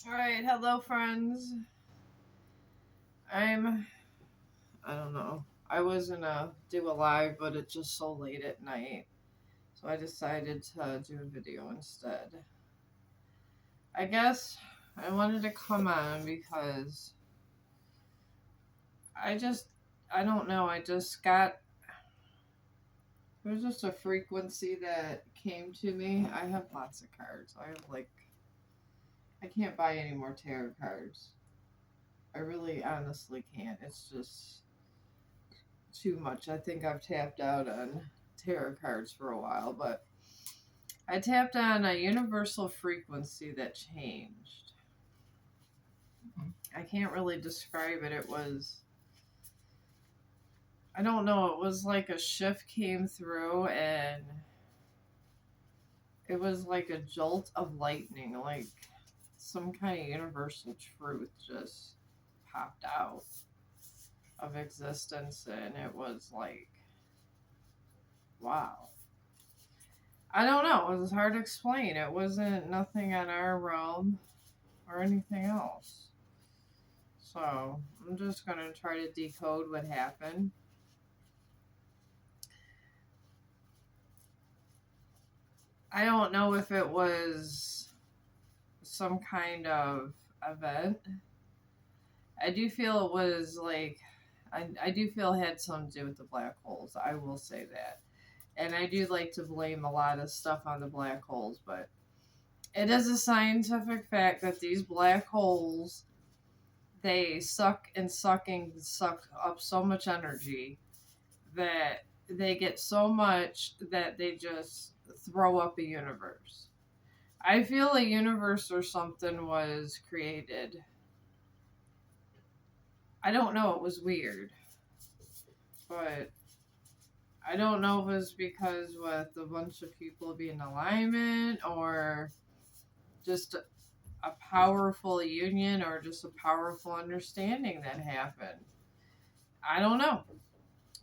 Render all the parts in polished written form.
Alright, hello friends. I'm I don't know. I was gonna do a live, but it's just so late at night. So I decided to do a video instead. I guess I wanted to come on because I just I don't know, I just got there's just a frequency that came to me. I have lots of cards. I can't buy any more tarot cards. I really honestly can't. It's just too much. I think I've tapped out on tarot cards for a while, but I tapped on a universal frequency that changed. I can't really describe it. I don't know, it was like a shift came through and it was like a jolt of lightning, like some kind of universal truth just popped out of existence, and it was like, wow. I don't know. It was hard to explain. It wasn't nothing on our realm or anything else. So I'm just going to try to decode what happened. I don't know if it was some kind of event. I do feel it was like, I do feel it had something to do with the black holes. I will say that. And I do like to blame a lot of stuff on the black holes, but it is a scientific fact that these black holes, they suck up so much energy that they get so much that they just throw up a universe. I feel a universe or something was created. I don't know, it was weird. But I don't know if it was because with a bunch of people being in alignment or just a powerful union or just a powerful understanding that happened. I don't know.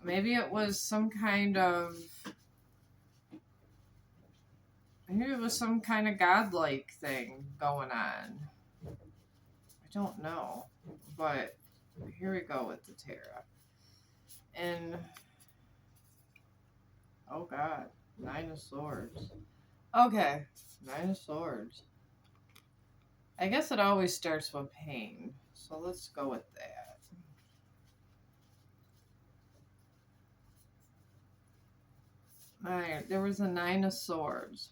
Maybe it was some kind of Maybe it was some kind of godlike thing going on. I don't know. But here we go with the tarot. And, oh God, Nine of Swords. Okay, Nine of Swords. I guess it always starts with pain. So let's go with that. Alright, there was a Nine of Swords.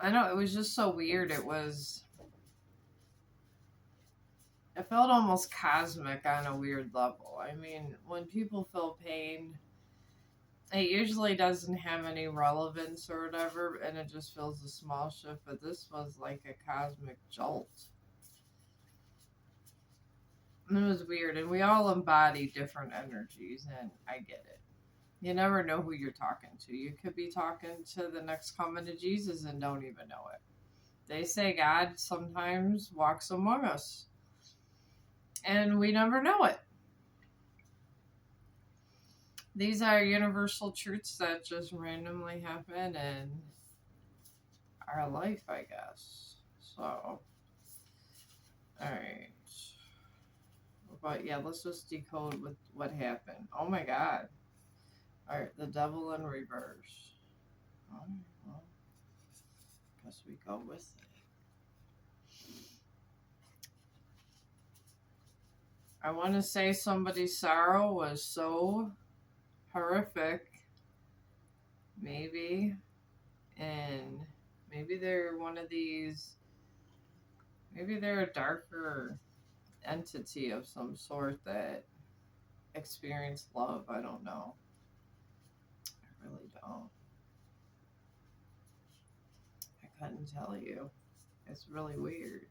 I know, it was just so weird. It felt almost cosmic on a weird level. I mean, when people feel pain, it usually doesn't have any relevance or whatever, and it just feels a small shift, but this was like a cosmic jolt. And it was weird, and we all embody different energies, and I get it. You never know who you're talking to. You could be talking to the next coming to Jesus and don't even know it. They say God sometimes walks among us, and we never know it. These are universal truths that just randomly happen in our life, I guess. So, alright. But yeah, let's just decode with what happened. Oh my God. Alright, the devil in reverse. Alright, well, guess we go with it. I want to say somebody's sorrow was so horrific. Maybe. And maybe they're one of these. Maybe they're a darker entity of some sort that experienced love. I don't know. I really don't. I couldn't tell you. It's really weird.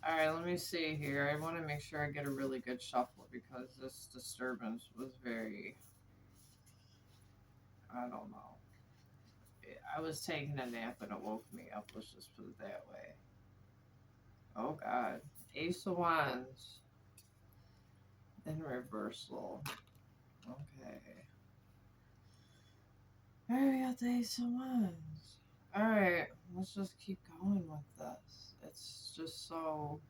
Alright, let me see here. I want to make sure I get a really good shuffle because this disturbance was very. I don't know. I was taking a nap and it woke me up. Let's just put it that way. Oh God. Ace of Wands in reversal. Okay. Alright, we got the Ace of Wands. Alright, let's just keep going with this. It's just so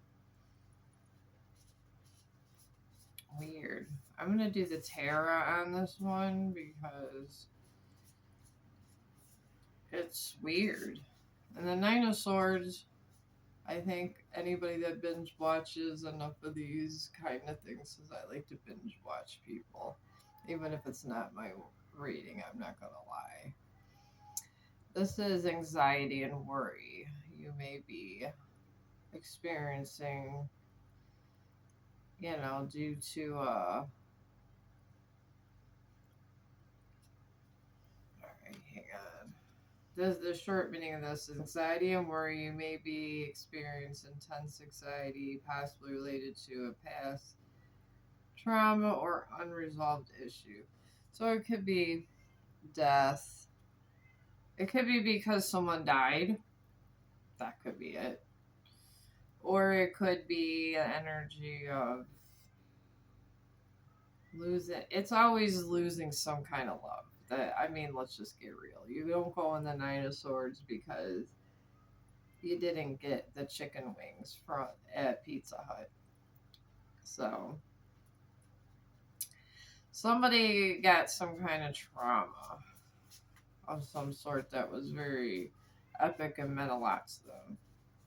weird. I'm going to do the Terra on this one because it's weird. And the Nine of Swords, I think anybody that binge watches enough of these kind of things says I like to binge watch people. Even if it's not my reading, I'm not going to lie. This is anxiety and worry. You may be experiencing, due to, alright, hang on. The short meaning of this is anxiety and worry. You may be experiencing intense anxiety, possibly related to a past trauma or unresolved issue. So it could be death. It could be because someone died. That could be it. Or it could be an energy of losing. It's always losing some kind of love. Let's just get real. You don't go in the Nine of Swords because you didn't get the chicken wings at Pizza Hut. So somebody got some kind of trauma of some sort that was very epic and meant a lot to them.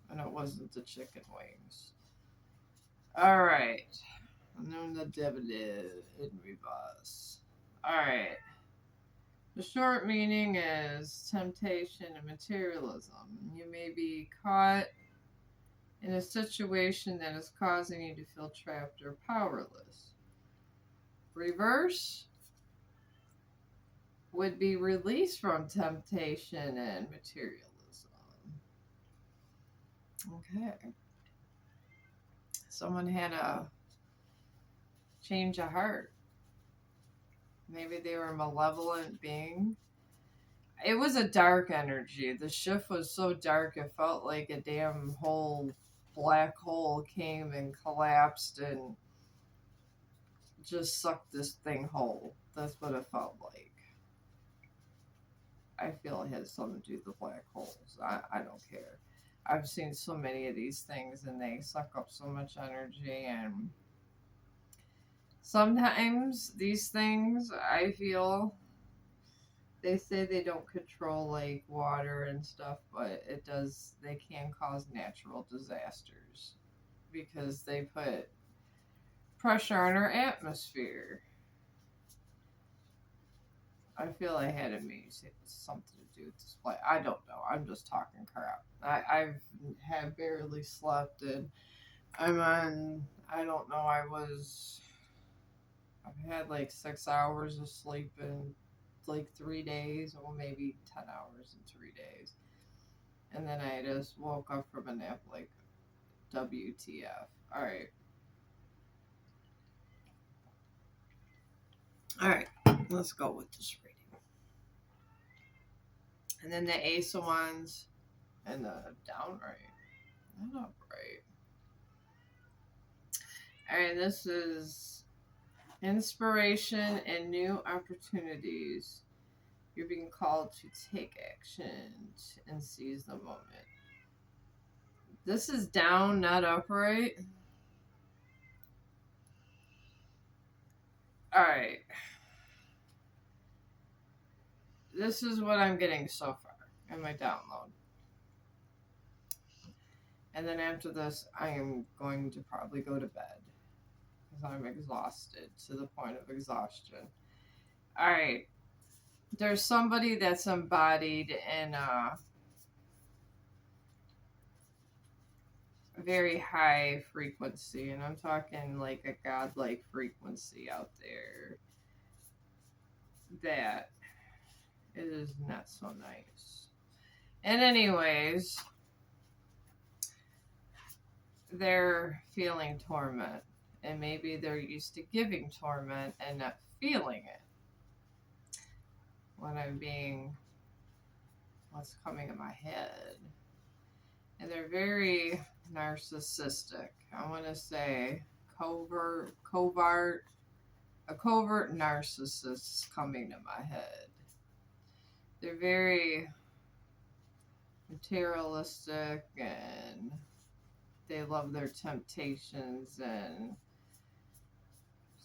And it wasn't the chicken wings. Alright. And then the devil in reverse. Alright. The short meaning is temptation and materialism. You may be caught in a situation that is causing you to feel trapped or powerless. Reverse would be release from temptation and materialism. Okay. Someone had a change of heart. Maybe they were a malevolent being. It was a dark energy. The shift was so dark it felt like a damn whole black hole came and collapsed and just sucked this thing whole. That's what it felt like. I feel it has something to do with the black holes. I don't care. I've seen so many of these things and they suck up so much energy, and sometimes these things, I feel, they say they don't control like water and stuff, but they can cause natural disasters because they put pressure on our atmosphere. I feel I had it maybe something to do with this play. I don't know. I'm just talking crap. I've had barely slept, and I'm on, I don't know, I've had like 6 hours of sleep in like 3 days, or maybe 10 hours in 3 days. And then I just woke up from a nap like WTF. Alright. Alright, let's go with this reading. And then the Ace of Wands and the downright. Not upright. Alright, this is inspiration and new opportunities. You're being called to take action and seize the moment. This is down, not upright. Alright. This is what I'm getting so far in my download. And then after this, I am going to probably go to bed because I'm exhausted to the point of exhaustion. Alright. There's somebody that's embodied in a very high frequency, and I'm talking like a godlike frequency out there that it is not so nice. And anyways, they're feeling torment, and maybe they're used to giving torment and not feeling it. What's coming in my head. And they're very narcissistic. I want to say a covert narcissist coming to my head. They're very materialistic, and they love their temptations and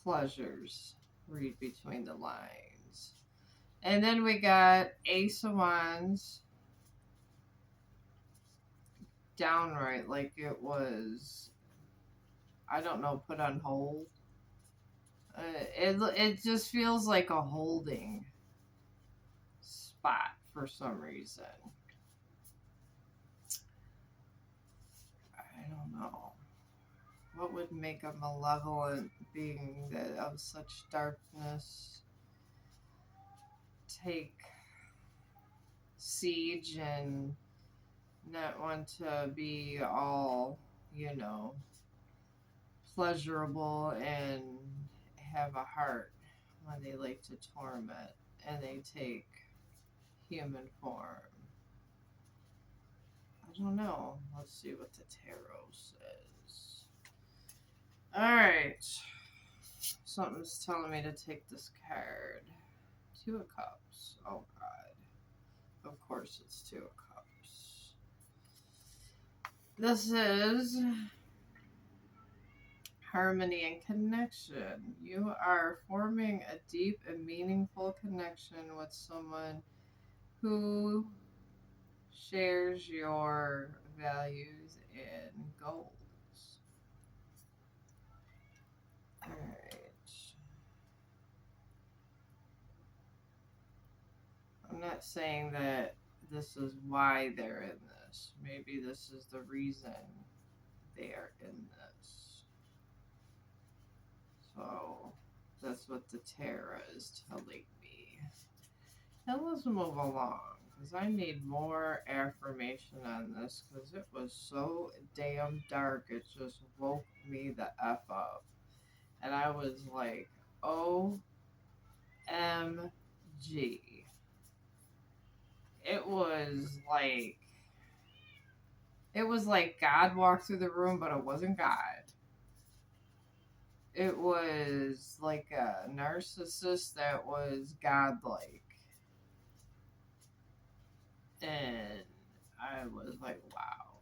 pleasures. Read between the lines. And then we got Ace of Wands, downright like it was, I don't know, put on hold. It just feels like a holding spot for some reason. I don't know. What would make a malevolent being that of such darkness take siege and not want to be all, you know, pleasurable and have a heart when they like to torment and they take human form? I don't know. Let's see what the tarot says. Alright. Something's telling me to take this card. Two of Cups. Oh god. Of course it's Two of Cups. This is harmony and connection. You are forming a deep and meaningful connection with someone who shares your values and goals. Alright. I'm not saying that this is why they're in this. Maybe this is the reason they are in this. So that's what the tarot is telling me. Now let's move along, because I need more affirmation on this, because it was so damn dark. It just woke me the F up. And I was like, OMG. It was like God walked through the room, but it wasn't God. It was like a narcissist that was godlike. And I was like, wow.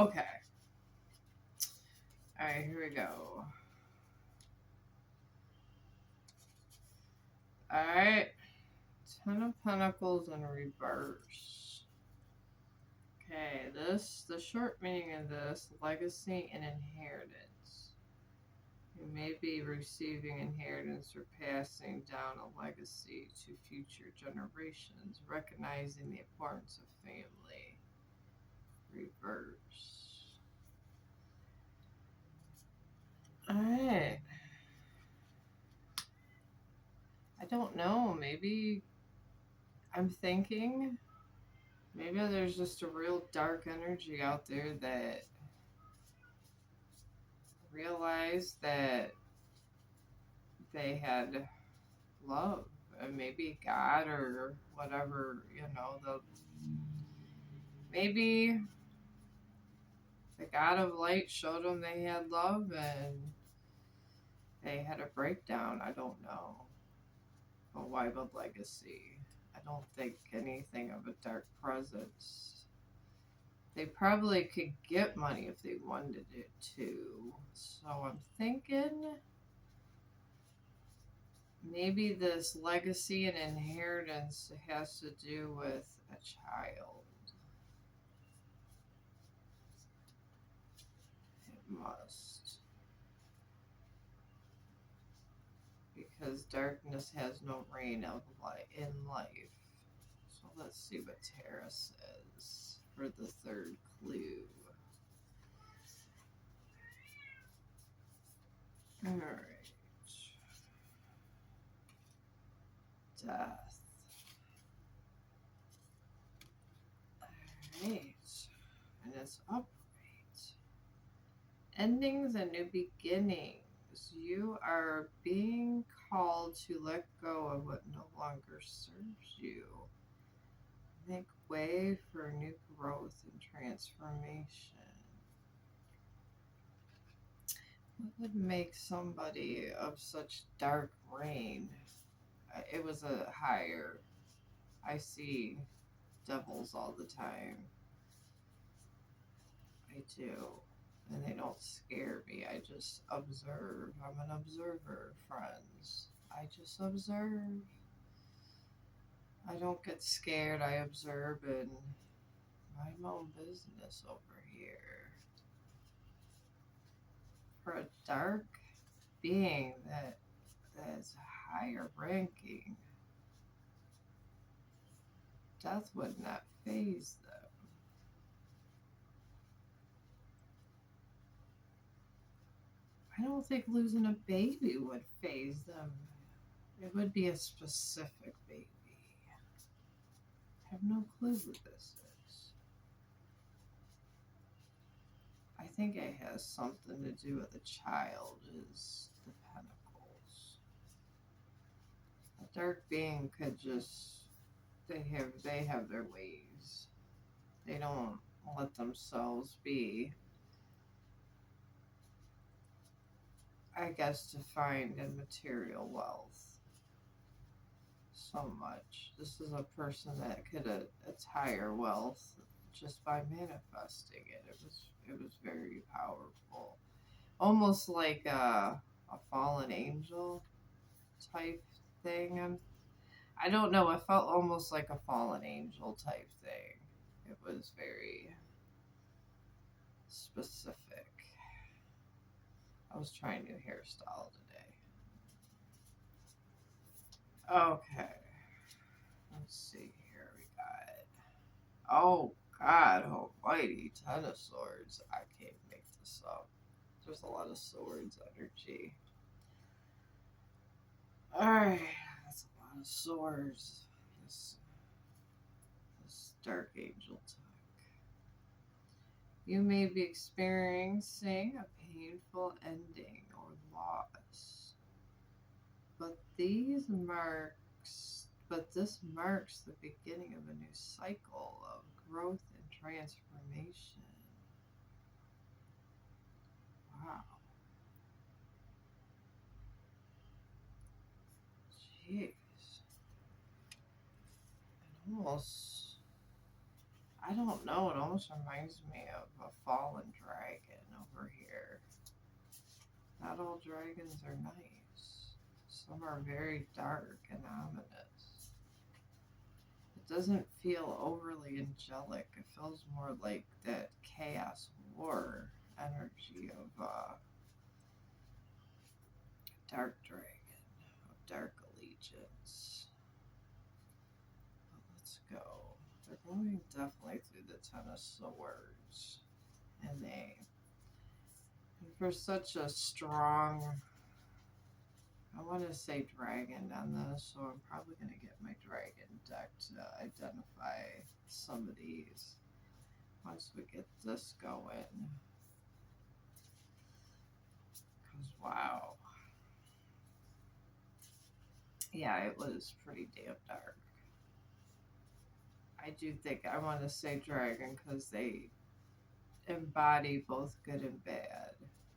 Okay. Alright, here we go. Alright. Ten of Pentacles in reverse. Okay, the short meaning of this, legacy and inheritance. You may be receiving inheritance or passing down a legacy to future generations, recognizing the importance of family. Reverse. Alright. I don't know. Maybe I'm thinking maybe there's just a real dark energy out there that realized that they had love, and maybe God or whatever, maybe the God of light showed them they had love and they had a breakdown. I don't know. But why the legacy? I don't think anything of a dark presence. They probably could get money if they wanted it to. So I'm thinking maybe this legacy and inheritance has to do with a child. It must. Because darkness has no reign of light in life. So let's see what Tara says for the third clue. Alright. Death. Alright. And it's upright. Endings and new beginnings. You are being called to let go of what no longer serves you. Make way for new growth and transformation. What would make somebody of such dark reign? It was a higher. I see devils all the time. do. And they don't scare me. I just observe. I'm an observer, friends. I just observe. I don't get scared. I observe and mind my own business over here. For a dark being that's higher ranking, death would not phase them. I don't think losing a baby would phase them. It would be a specific baby. I have no clue who this is. I think it has something to do with the child is the pentacles. A dark being could just they have their ways. They don't let themselves be, I guess, defined in material wealth so much. This is a person that could attire wealth just by manifesting it. It was very powerful, almost like a fallen angel type thing. I don't know. It felt almost like a fallen angel type thing. It was very specific. I was trying new hairstyle today. Okay. Let's see here. We got. Oh, God almighty. Ten of Swords. I can't make this up. There's a lot of swords energy. Alright. That's a lot of swords. This dark angel talk. You may be experiencing a painful ending or loss. But this marks the beginning of a new cycle of growth and transformation. Wow. Jeez. I don't know, it almost reminds me of a fallen dragon over here. Not all dragons are nice. Some are very dark and ominous. It doesn't feel overly angelic. It feels more like that chaos war energy of dark dragon, of dark allegiance. But let's go. They're going definitely through the Ten of Swords. And for such a strong, I want to say dragon on this, so I'm probably going to get my dragon deck to identify some of these once we get this going. Because, wow. Yeah, it was pretty damn dark. I do think I want to say dragon because they embody both good and bad.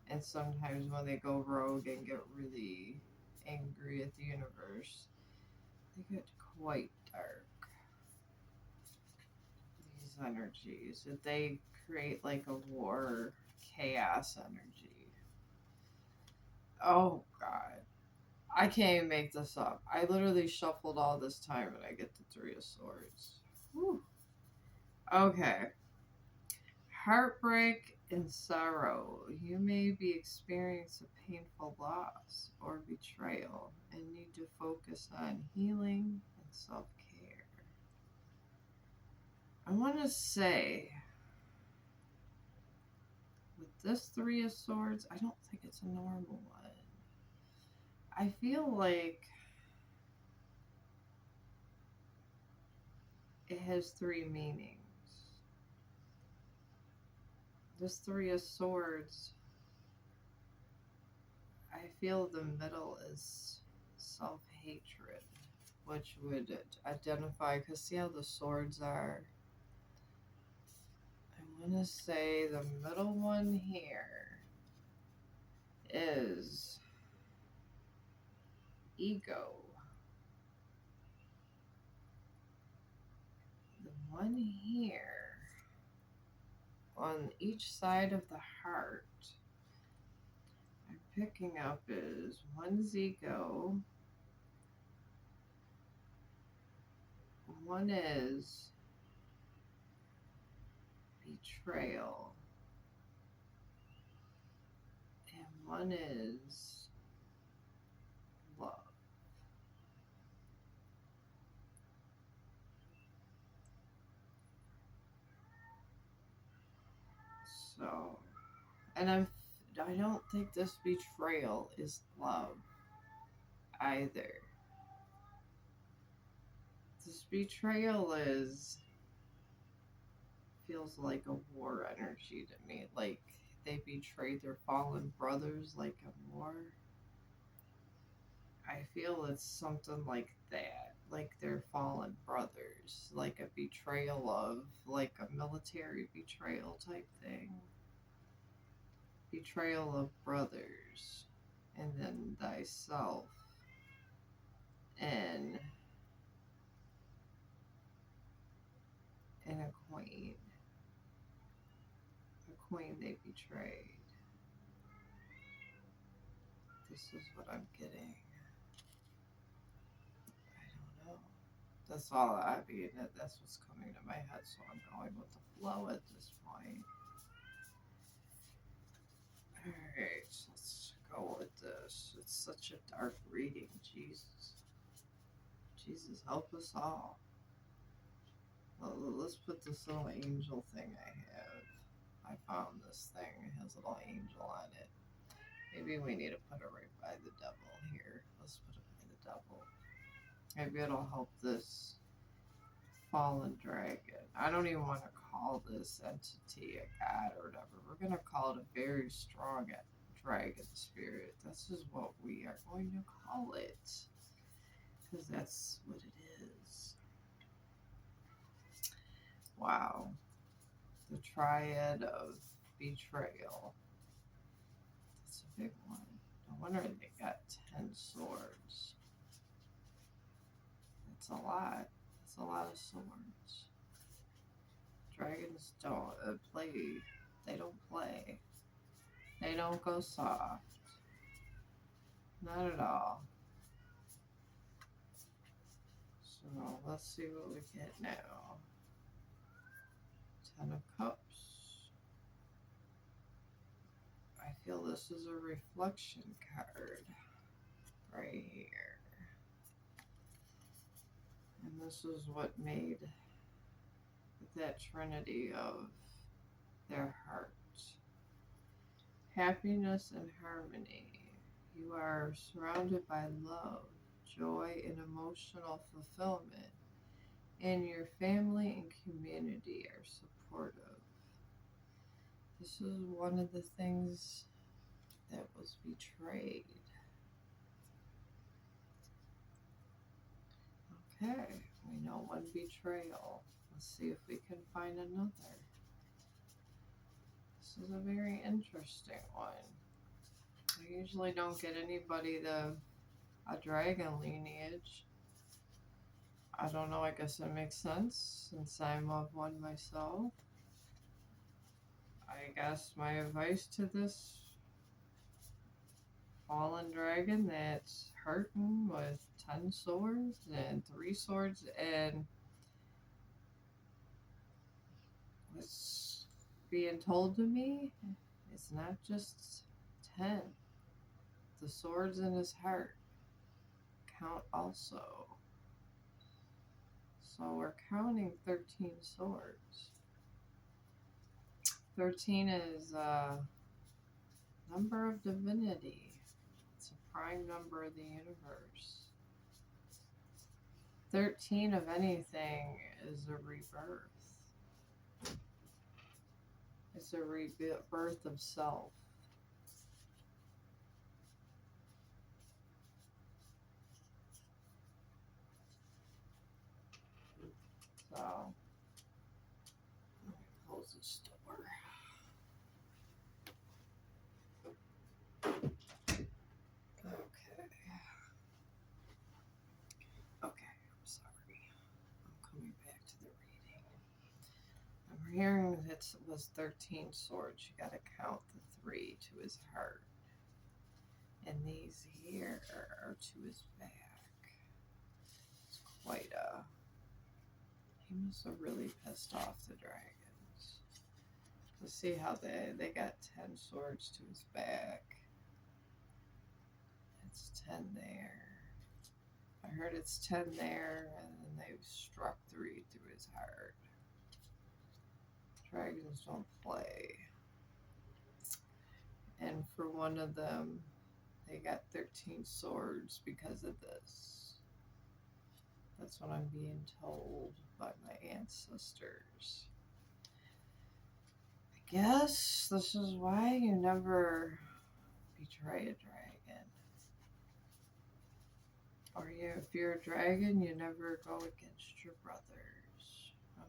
And sometimes when they go rogue and get really angry at the universe, they get quite dark. These energies, that they create like a war, chaos energy. Oh God, I can't even make this up. I literally shuffled all this time and I get the Three of Swords. Whew. Okay. Heartbreak and sorrow. You may be experiencing a painful loss or betrayal and need to focus on healing and self-care. I want to say, with this Three of Swords, I don't think it's a normal one. I feel like it has three meanings. This Three of Swords, I feel the middle is self-hatred, which would identify, because see how the swords are? I want to say the middle one here is ego. The one here, on each side of the heart, I'm picking up is one's ego, one is betrayal, and one is love. So, and I don't think this betrayal is love either. This betrayal feels like a war energy to me. Like they betrayed their fallen brothers like a war. I feel it's something like that. Like their fallen brothers. Like a betrayal of like a military betrayal type thing. Betrayal of brothers. And then thyself. And a queen. A queen they betrayed. This is what I'm getting. I don't know. That's all I mean. That's what's coming to my head, so I'm going with the flow at this point. Alright, let's go with this. It's such a dark reading. Jesus. Jesus, help us all. Well, let's put this little angel thing I have. I found this thing. It has a little angel on it. Maybe we need to put it right by the devil here. Let's put it by the devil. Maybe it'll help this fallen dragon. I don't even want to call this entity a god or whatever. We're going to call it a very strong dragon spirit. This is what we are going to call it. Because that's what it is. Wow. The triad of betrayal. That's a big one. No wonder they got 10 swords. That's a lot. That's a lot of swords. Dragons don't play. They don't play. They don't go soft. Not at all. So let's see what we get now. 10 of Cups. I feel this is a reflection card right here. And this is what made that trinity of their heart. Happiness and harmony. You are surrounded by love, joy, and emotional fulfillment. And your family and community are supportive. This is one of the things that was betrayed. Okay, we know one betrayal. Let's see if we can find another. This is a very interesting one. I usually don't get anybody a dragon lineage. I don't know, I guess it makes sense since I'm of one myself. I guess my advice to this fallen dragon that's hurting with 10 swords and 3 swords and what's being told to me, it's not just 10. The swords in his heart count also. So we're counting 13 swords. 13 is a number of divinity. It's a prime number of the universe. 13 of anything is a rebirth. It's a rebirth of self. So, let me close this door. Okay, I'm sorry. I'm coming back to the reading. I'm We're hearing it was 13 swords. You gotta count the 3 to his heart. And these here are to his back. It's quite a... He must have really pissed off the dragons. Let's see how they got 10 swords to his back. It's 10 there. I heard it's 10 there, and then they struck 3 through his heart. Dragons don't play. And for one of them, they got 13 swords because of this. That's what I'm being told by my ancestors. I guess this is why you never betray a dragon. Or if you're a dragon, you never go against your brothers. I'm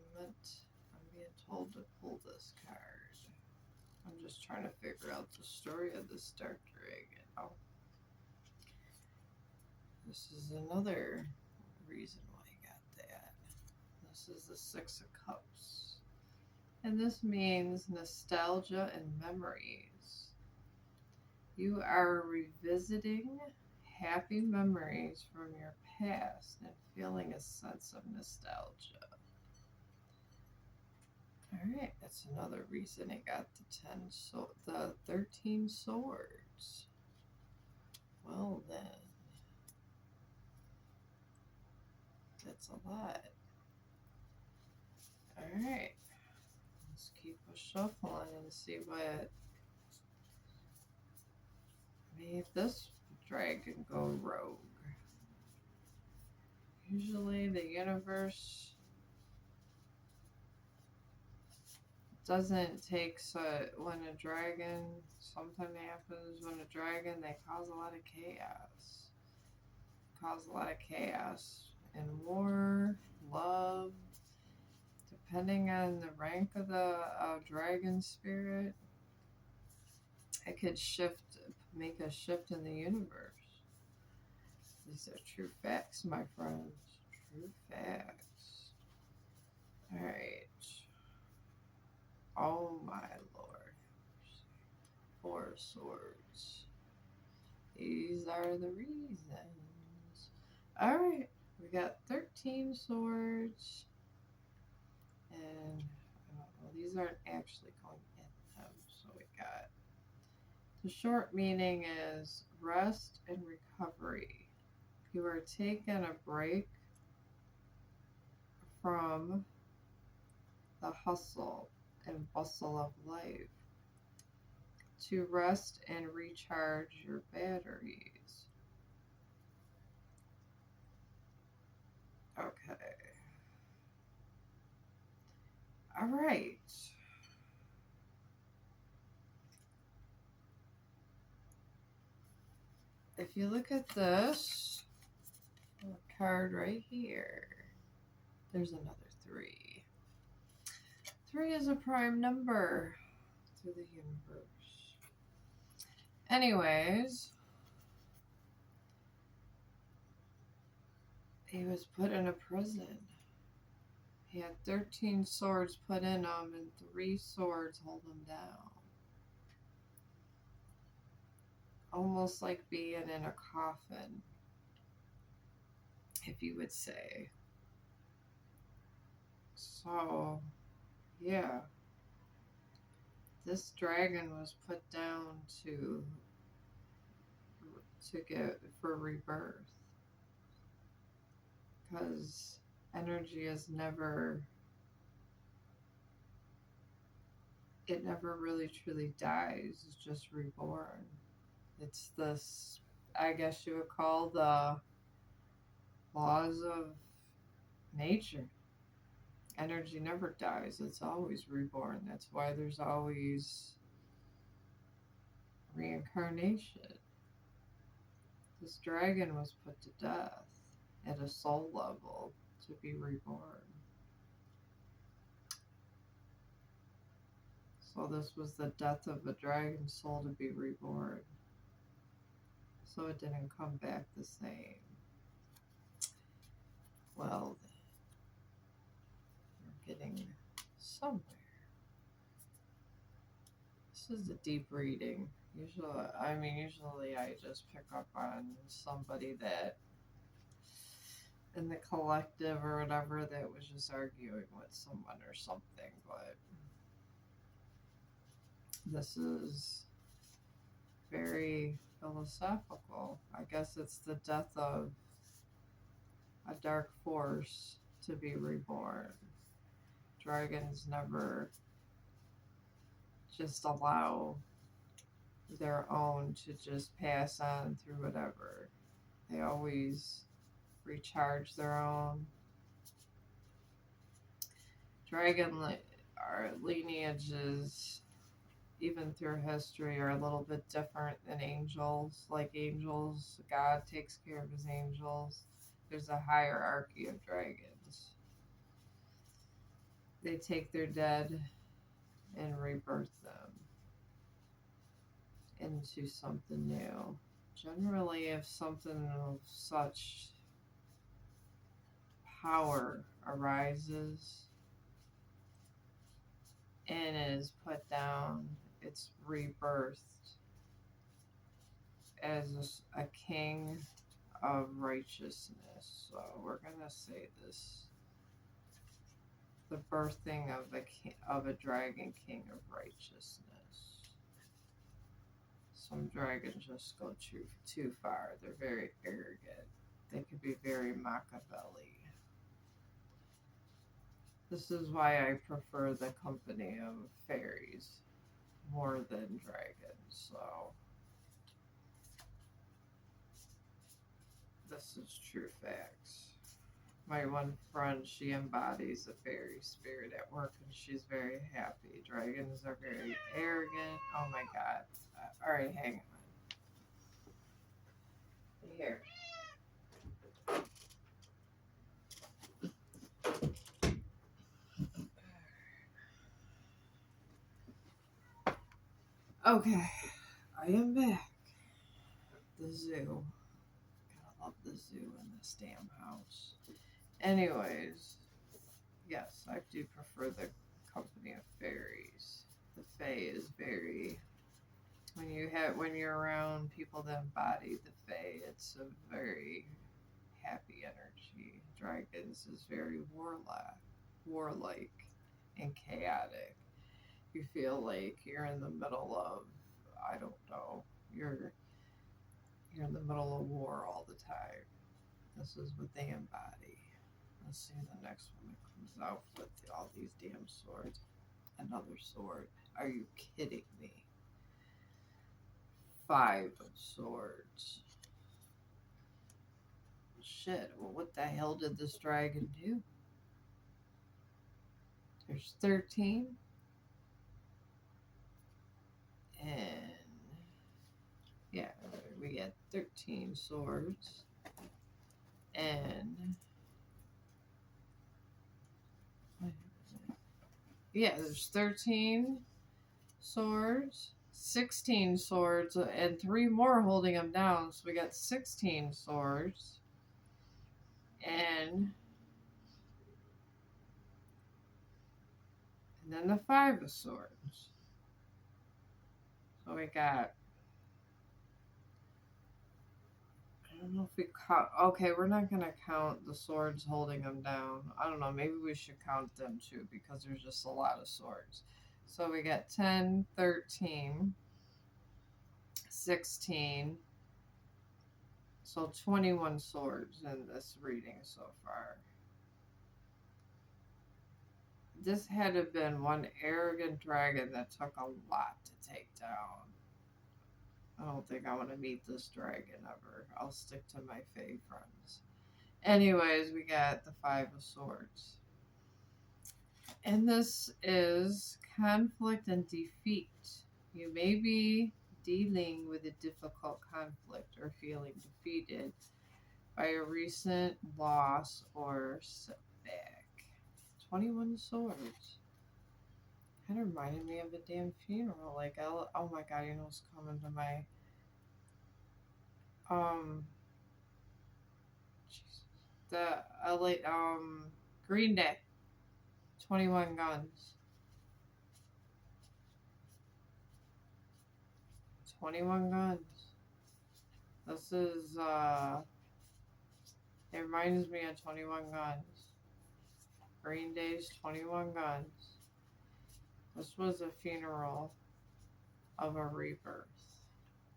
being told to pull this card. I'm just trying to figure out the story of this dark dragon. Oh. This is another reason why I got that. This is the 6 of Cups. And this means nostalgia and memories. You are revisiting happy memories from your past and feeling a sense of nostalgia. Alright, that's another reason it got the 13 swords. Well then. That's a lot. Alright. Let's keep a shuffling and see what made this dragon go rogue. Usually the universe doesn't take when a dragon, something happens when a dragon, they cause a lot of chaos. Cause a lot of chaos in war, love, depending on the rank of the dragon spirit, it could make a shift in the universe. These are true facts, my friends. True facts. Alright. Oh my lord. 4 swords. These are the reasons. Alright. We got 13 swords. And well, these aren't actually going in them. So we got the short meaning is rest and recovery. You are taking a break from the hustle and bustle of life to rest and recharge your batteries. Okay. All right. If you look at this card right here, there's another 3. 3 is a prime number through the universe. Anyways, he was put in a prison. He had 13 swords put in him and 3 swords hold him down. Almost like being in a coffin, if you would say. So, yeah. This dragon was put down to get for rebirth. Because energy is never, it never really truly dies. It's just reborn. It's this, I guess you would call the laws of nature. Energy never dies. It's always reborn. That's why there's always reincarnation. This dragon was put to death at a soul level to be reborn. So this was the death of a dragon soul to be reborn. So it didn't come back the same. Well, we're getting somewhere. This is a deep reading. Usually I just pick up on somebody that in the collective or whatever that was just arguing with someone or something, but this is very philosophical. I guess it's the death of a dark force to be reborn. Dragons never just allow their own to just pass on through whatever. They always recharge their own. Our lineages, even through history, are a little bit different than angels. Like angels, God takes care of his angels. There's a hierarchy of dragons. They take their dead and rebirth them into something new. Generally, if something of such power arises and is put down, it's rebirthed as a king of righteousness. So we're gonna say this: the birthing of a dragon king of righteousness. Some dragons just go too far. They're very arrogant. They could be very Machiavelli. This is why I prefer the company of fairies more than dragons. So this is true facts. My one friend, she embodies a fairy spirit at work and she's very happy. Dragons are very arrogant. Oh my god. All right, hang on. Here. Okay, I am back. The zoo. Gotta love the zoo in this damn house. Anyways, yes, I do prefer the company of fairies. The fae is very when you're around people that embody the fae, it's a very happy energy. Dragons is very warlike and chaotic. You feel like you're in the middle of, I don't know, you're in the middle of war all the time. This is what they embody. Let's see the next one that comes out with all these damn swords. Another sword. Are you kidding me? 5 of swords. Shit, well, what the hell did this dragon do? There's 13. And yeah, we get 13 swords. And yeah, there's 13 swords, 16 swords, and 3 more holding them down. So we got 16 swords. And then the 5 of swords. So we got, I don't know if we count. Okay, we're not going to count the swords holding them down. I don't know. Maybe we should count them too because there's just a lot of swords. So we got 10, 13, 16. So 21 swords in this reading so far. This had to have been one arrogant dragon that took a lot to take down. I don't think I want to meet this dragon ever. I'll stick to my fae friends. Anyways, we got the 5 of swords. And this is conflict and defeat. You may be dealing with a difficult conflict or feeling defeated by a recent loss or setback. 21 swords. Kind of reminded me of a damn funeral. Like, oh my god, you know what's coming to my Jesus. The LA Green Day. 21 Guns. 21 guns. This is, it reminds me of 21 Guns. Green Day's 21 Guns. This was a funeral of a rebirth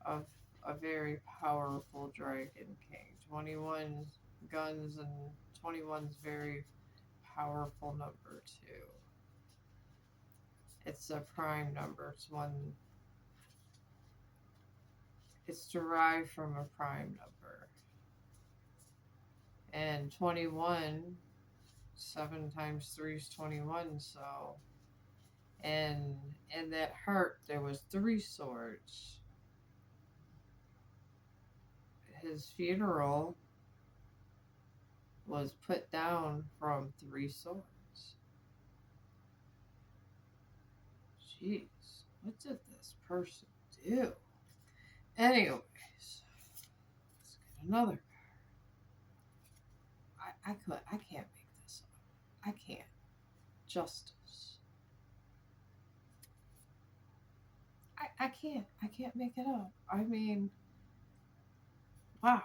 of a very powerful Dragon King. 21 guns and 21's very powerful number too. It's a prime number. It's derived from a prime number. And 21, 7 times 3 is 21, so and in that heart there was 3 swords. His funeral was put down from 3 swords. Jeez, what did this person do? Anyways, let's get another card. I can't make this up. I can't. Justice. I can't make it up. I mean, wow.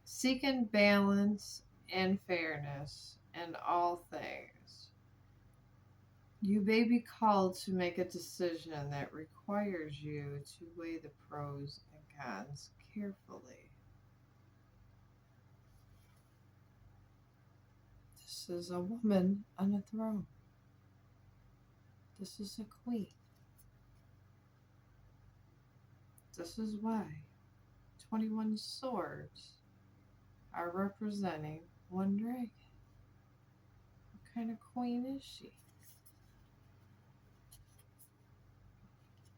Seeking balance and fairness in all things. You may be called to make a decision that requires you to weigh the pros and cons carefully. This is a woman on a throne. This is a queen. This is why 21 swords are representing one dragon. What kind of queen is she?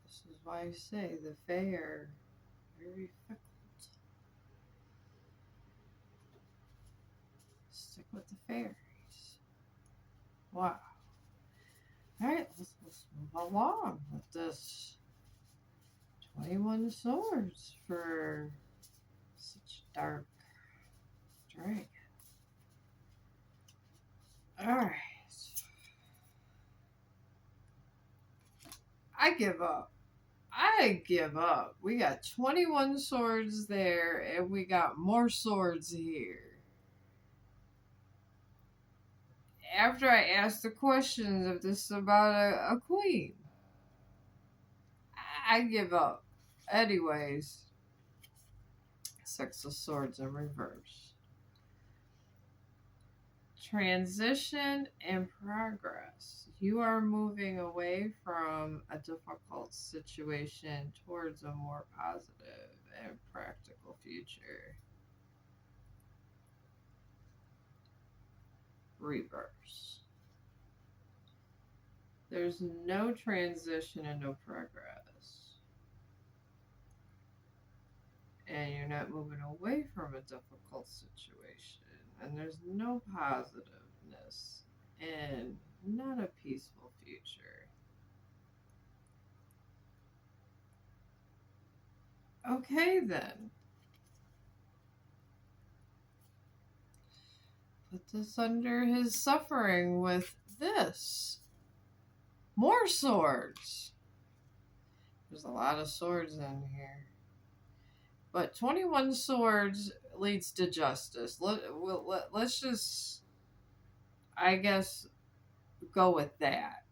This is why I say the fae are very fickle. Stick with the fairies. Wow. Alright, let's move along with this 21 swords for such dark dragon. Alright. I give up. We got 21 swords there, and we got more swords here. After I asked the questions if this is about a queen, I give up. Anyways, 6 of Swords in reverse. Transition and progress. You are moving away from a difficult situation towards a more positive and practical future. Reverse. There's no transition and no progress. And you're not moving away from a difficult situation. And there's no positiveness and not a peaceful future. Okay, then. Put this under his suffering with this. More swords. There's a lot of swords in here. But 21 swords leads to justice. Let's just, I guess, go with that.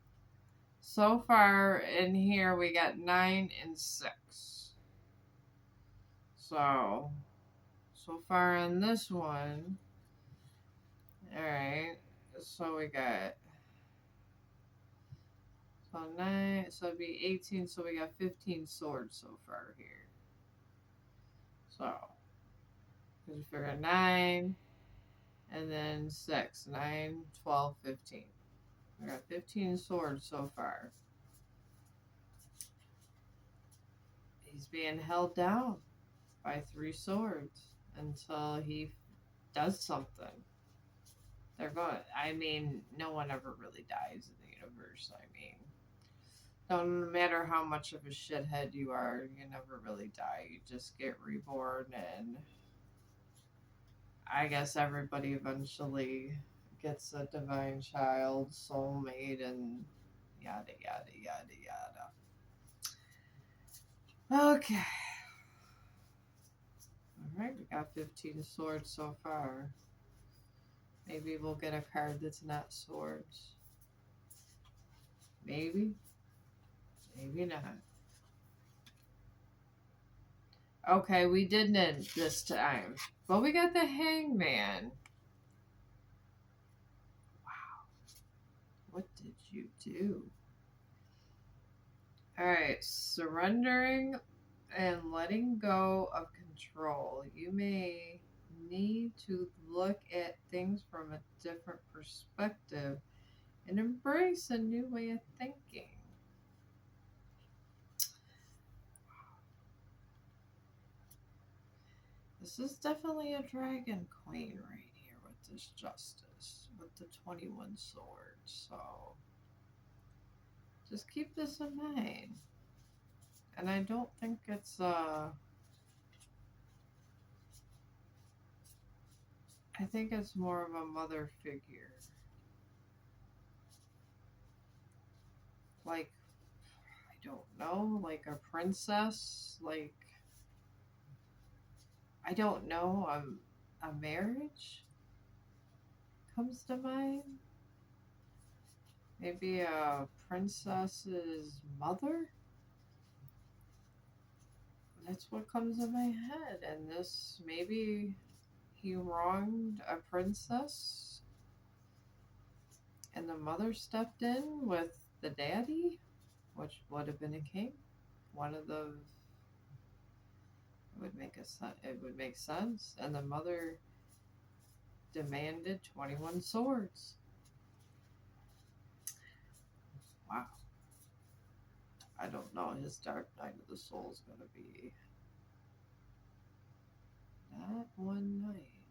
So far in here, we got 9 and 6. So far in this one, alright, so we got, so 9, so it'd be 18, so we got 15 swords so far here. So, because you figure 9, and then 6, 9, 12, 15. We got 15 swords so far. He's being held down by 3 swords until he does something. They're going, I mean, no one ever really dies in the universe. I mean, no matter how much of a shithead you are, you never really die. You just get reborn, and I guess everybody eventually gets a divine child, soulmate, and yada, yada, yada, yada. Okay. Alright, we got 15 swords so far. Maybe we'll get a card that's not swords. Maybe. Maybe not. Okay, we didn't this time. But we got the Hangman. Wow. What did you do? Alright, surrendering and letting go of control. You may need to look at things from a different perspective and embrace a new way of thinking. This is definitely a dragon queen right here with this justice, with the 21 swords. So just keep this in mind. And I don't think it's I think it's more of a mother figure. Like, I don't know, like a princess, like, I don't know, a marriage comes to mind. Maybe a princess's mother? That's what comes in my head. And this, maybe he wronged a princess and the mother stepped in with the daddy, which would have been a king. One of the it would make sense. And the mother demanded 21 swords. Wow. I don't know. His Dark Night of the Soul is going to be not one night.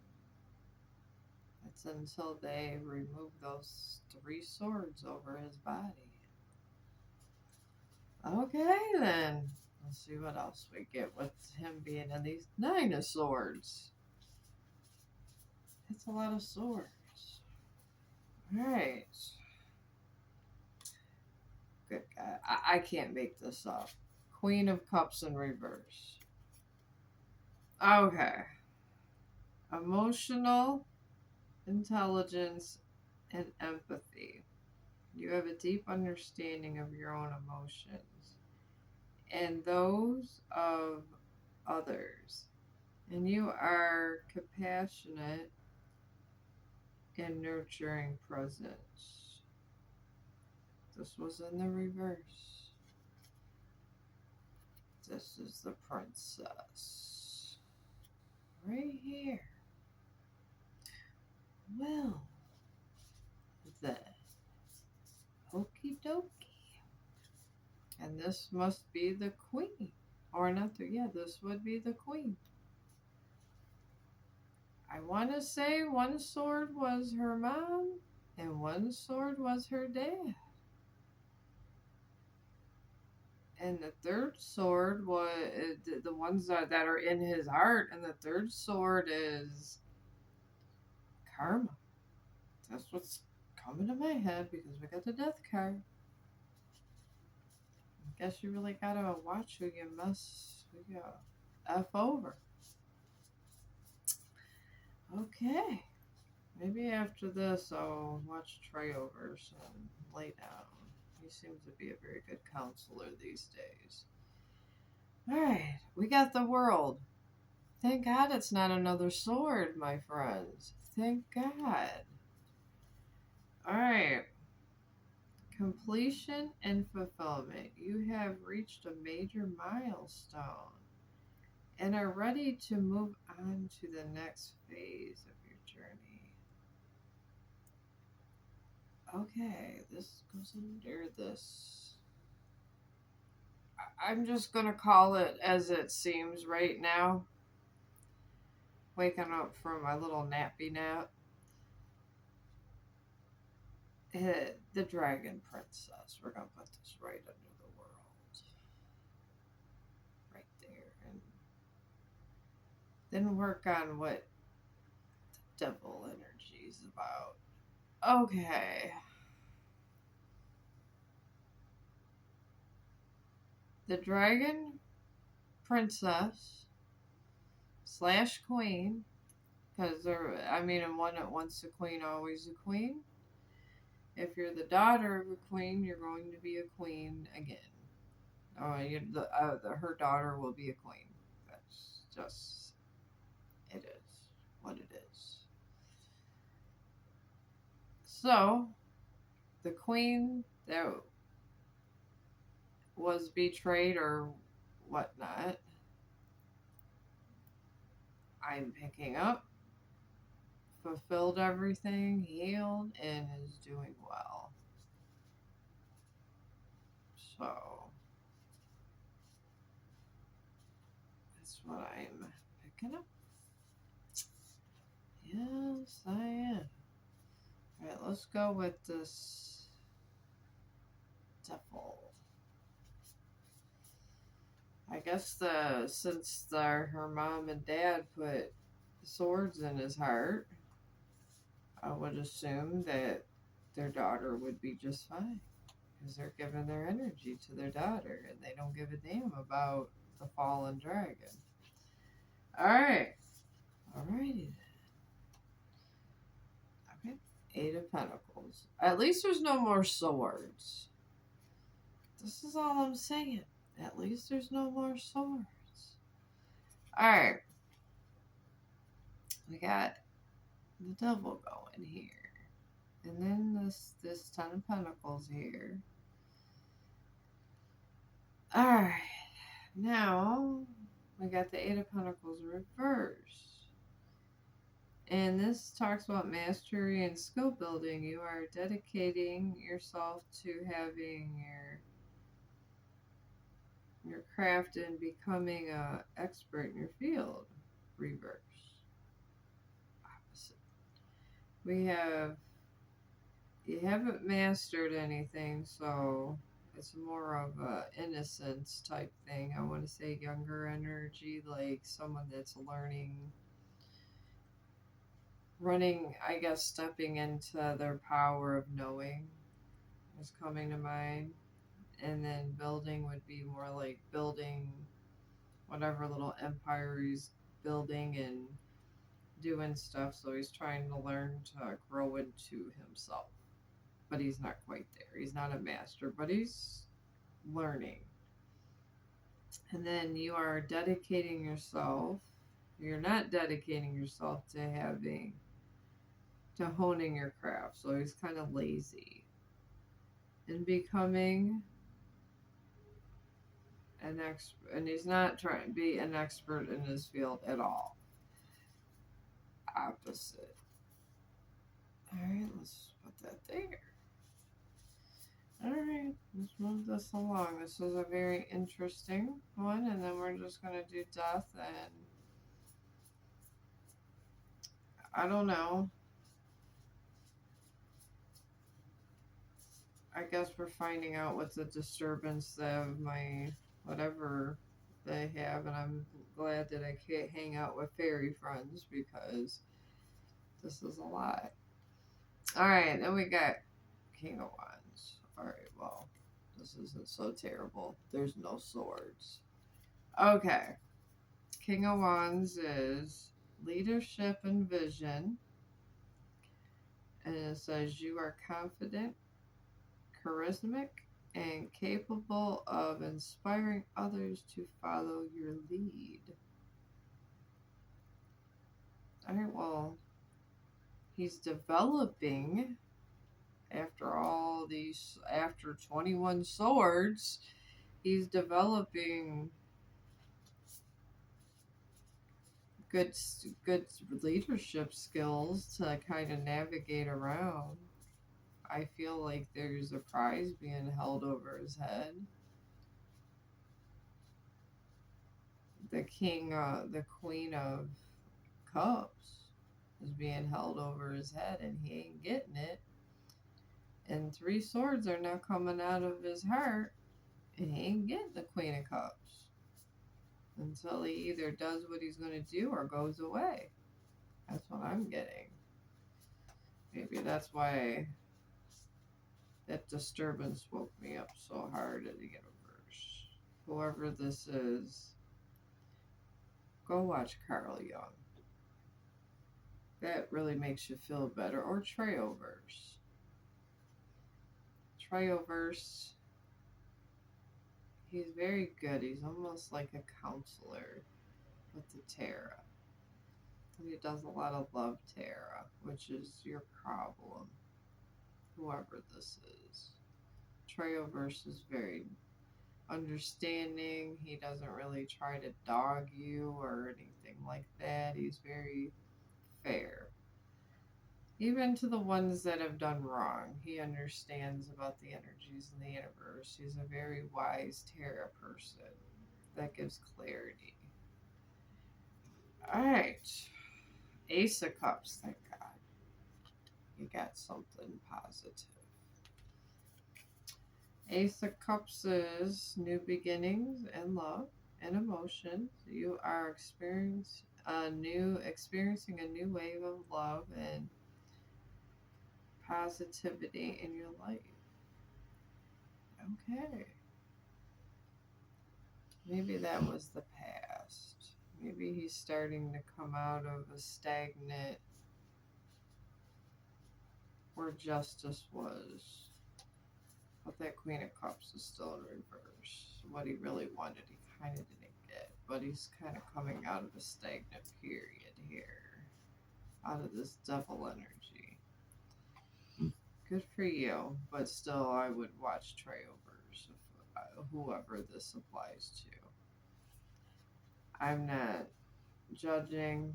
It's until they remove those 3 swords over his body. Okay, then. Let's see what else we get with him being in these 9 of swords. It's a lot of swords. Alright. Good guy. I can't make this up. Queen of Cups in reverse. Okay. Emotional intelligence and empathy. You have a deep understanding of your own emotions and those of others. And you are compassionate and nurturing presence. This was in the reverse. This is the princess. Right here. Well, then. Okie dokie. And this must be the queen. Or not the, yeah, this would be the queen. I want to say 1 sword was her mom and 1 sword was her dad. And the 3rd sword was the ones that are in his heart. And the 3rd sword is karma. That's what's coming to my head because we got the death card. I guess you really gotta watch who you F over. Okay. Maybe after this I'll watch Trayovers and lay down. He seems to be a very good counselor these days. Alright, we got the world. Thank God it's not another sword, my friends. Thank God. Alright. Completion and fulfillment. You have reached a major milestone and are ready to move on to the next phase of your journey. Okay, this goes under this. I'm just going to call it as it seems right now. Waking up from my little nappy nap. The Dragon Princess. We're going to put this right under the world. Right there. And then work on what the devil energy is about. Okay. The dragon princess slash queen, because and once a queen, always a queen. If you're the daughter of a queen, you're going to be a queen again. Her daughter will be a queen. That's just, it is what it is. So, the queen that was betrayed or whatnot, I'm picking up, fulfilled everything, healed, and is doing well. So, that's what I'm picking up. Yes, I am. Alright, let's go with this devil. I guess her mom and dad put swords in his heart, I would assume that their daughter would be just fine because they're giving their energy to their daughter and they don't give a damn about the fallen dragon. Alright. Alrighty then. Okay. Eight of Pentacles. At least there's no more swords. This is all I'm saying. At least there's no more swords. Alright. We got the devil going here. And then this Ten of Pentacles here. Alright. Now, we got the Eight of Pentacles reversed. And this talks about mastery and skill building. You are dedicating yourself to having your craft and becoming an expert in your field. Reverse. Opposite. You haven't mastered anything, so it's more of a innocence type thing. I want to say younger energy, like someone that's I guess stepping into their power of knowing is coming to mind. And then building would be more like building whatever little empire he's building and doing stuff. So he's trying to learn to grow into himself. But he's not quite there. He's not a master, but he's learning. And then you are dedicating yourself. You're not dedicating yourself to honing your craft. So he's kind of lazy. And becoming an expert, and he's not trying to be an expert in his field at all. Opposite. Alright, let's put that there. Alright, let's move this along. This is a very interesting one, and then we're just going to do death, and I don't know. I guess we're finding out what's the disturbance of my whatever they have, and I'm glad that I can't hang out with fairy friends because this is a lot. Alright, then we got King of Wands. Alright, well, this isn't so terrible. There's no swords. Okay. King of Wands is leadership and vision. And it says you are confident, charismatic, and capable of inspiring others to follow your lead. Alright, well, he's developing after 21 swords, he's developing good leadership skills to kind of navigate around. I feel like there's a prize being held over his head. The Queen of Cups is being held over his head and he ain't getting it. And 3 swords are now coming out of his heart and he ain't getting the Queen of Cups until he either does what he's going to do or goes away. That's what I'm getting. Maybe that's why that disturbance woke me up so hard in the universe. Whoever this is, Go watch Carl Young. That really makes you feel better. Or Treyoverse. Treyoverse, he's very good. He's almost like a counselor with the tarot. He does a lot of love tarot, which is your problem, whoever this is. Treyoverse is very understanding. He doesn't really try to dog you or anything like that. He's very fair. Even to the ones that have done wrong, he understands about the energies in the universe. He's a very wise tarot person that gives clarity. Alright. Ace of Cups, thank God. You got something positive. Ace of Cups is new beginnings and love and emotions. You are experiencing a new wave of love and positivity in your life. Okay. Maybe that was the past. Maybe he's starting to come out of a stagnant where justice was. But that Queen of Cups is still in reverse. What he really wanted, he kind of didn't get. But he's kind of coming out of a stagnant period here. Out of this devil energy. Good for you. But still, I would watch Treyoverse, whoever this applies to. I'm not judging.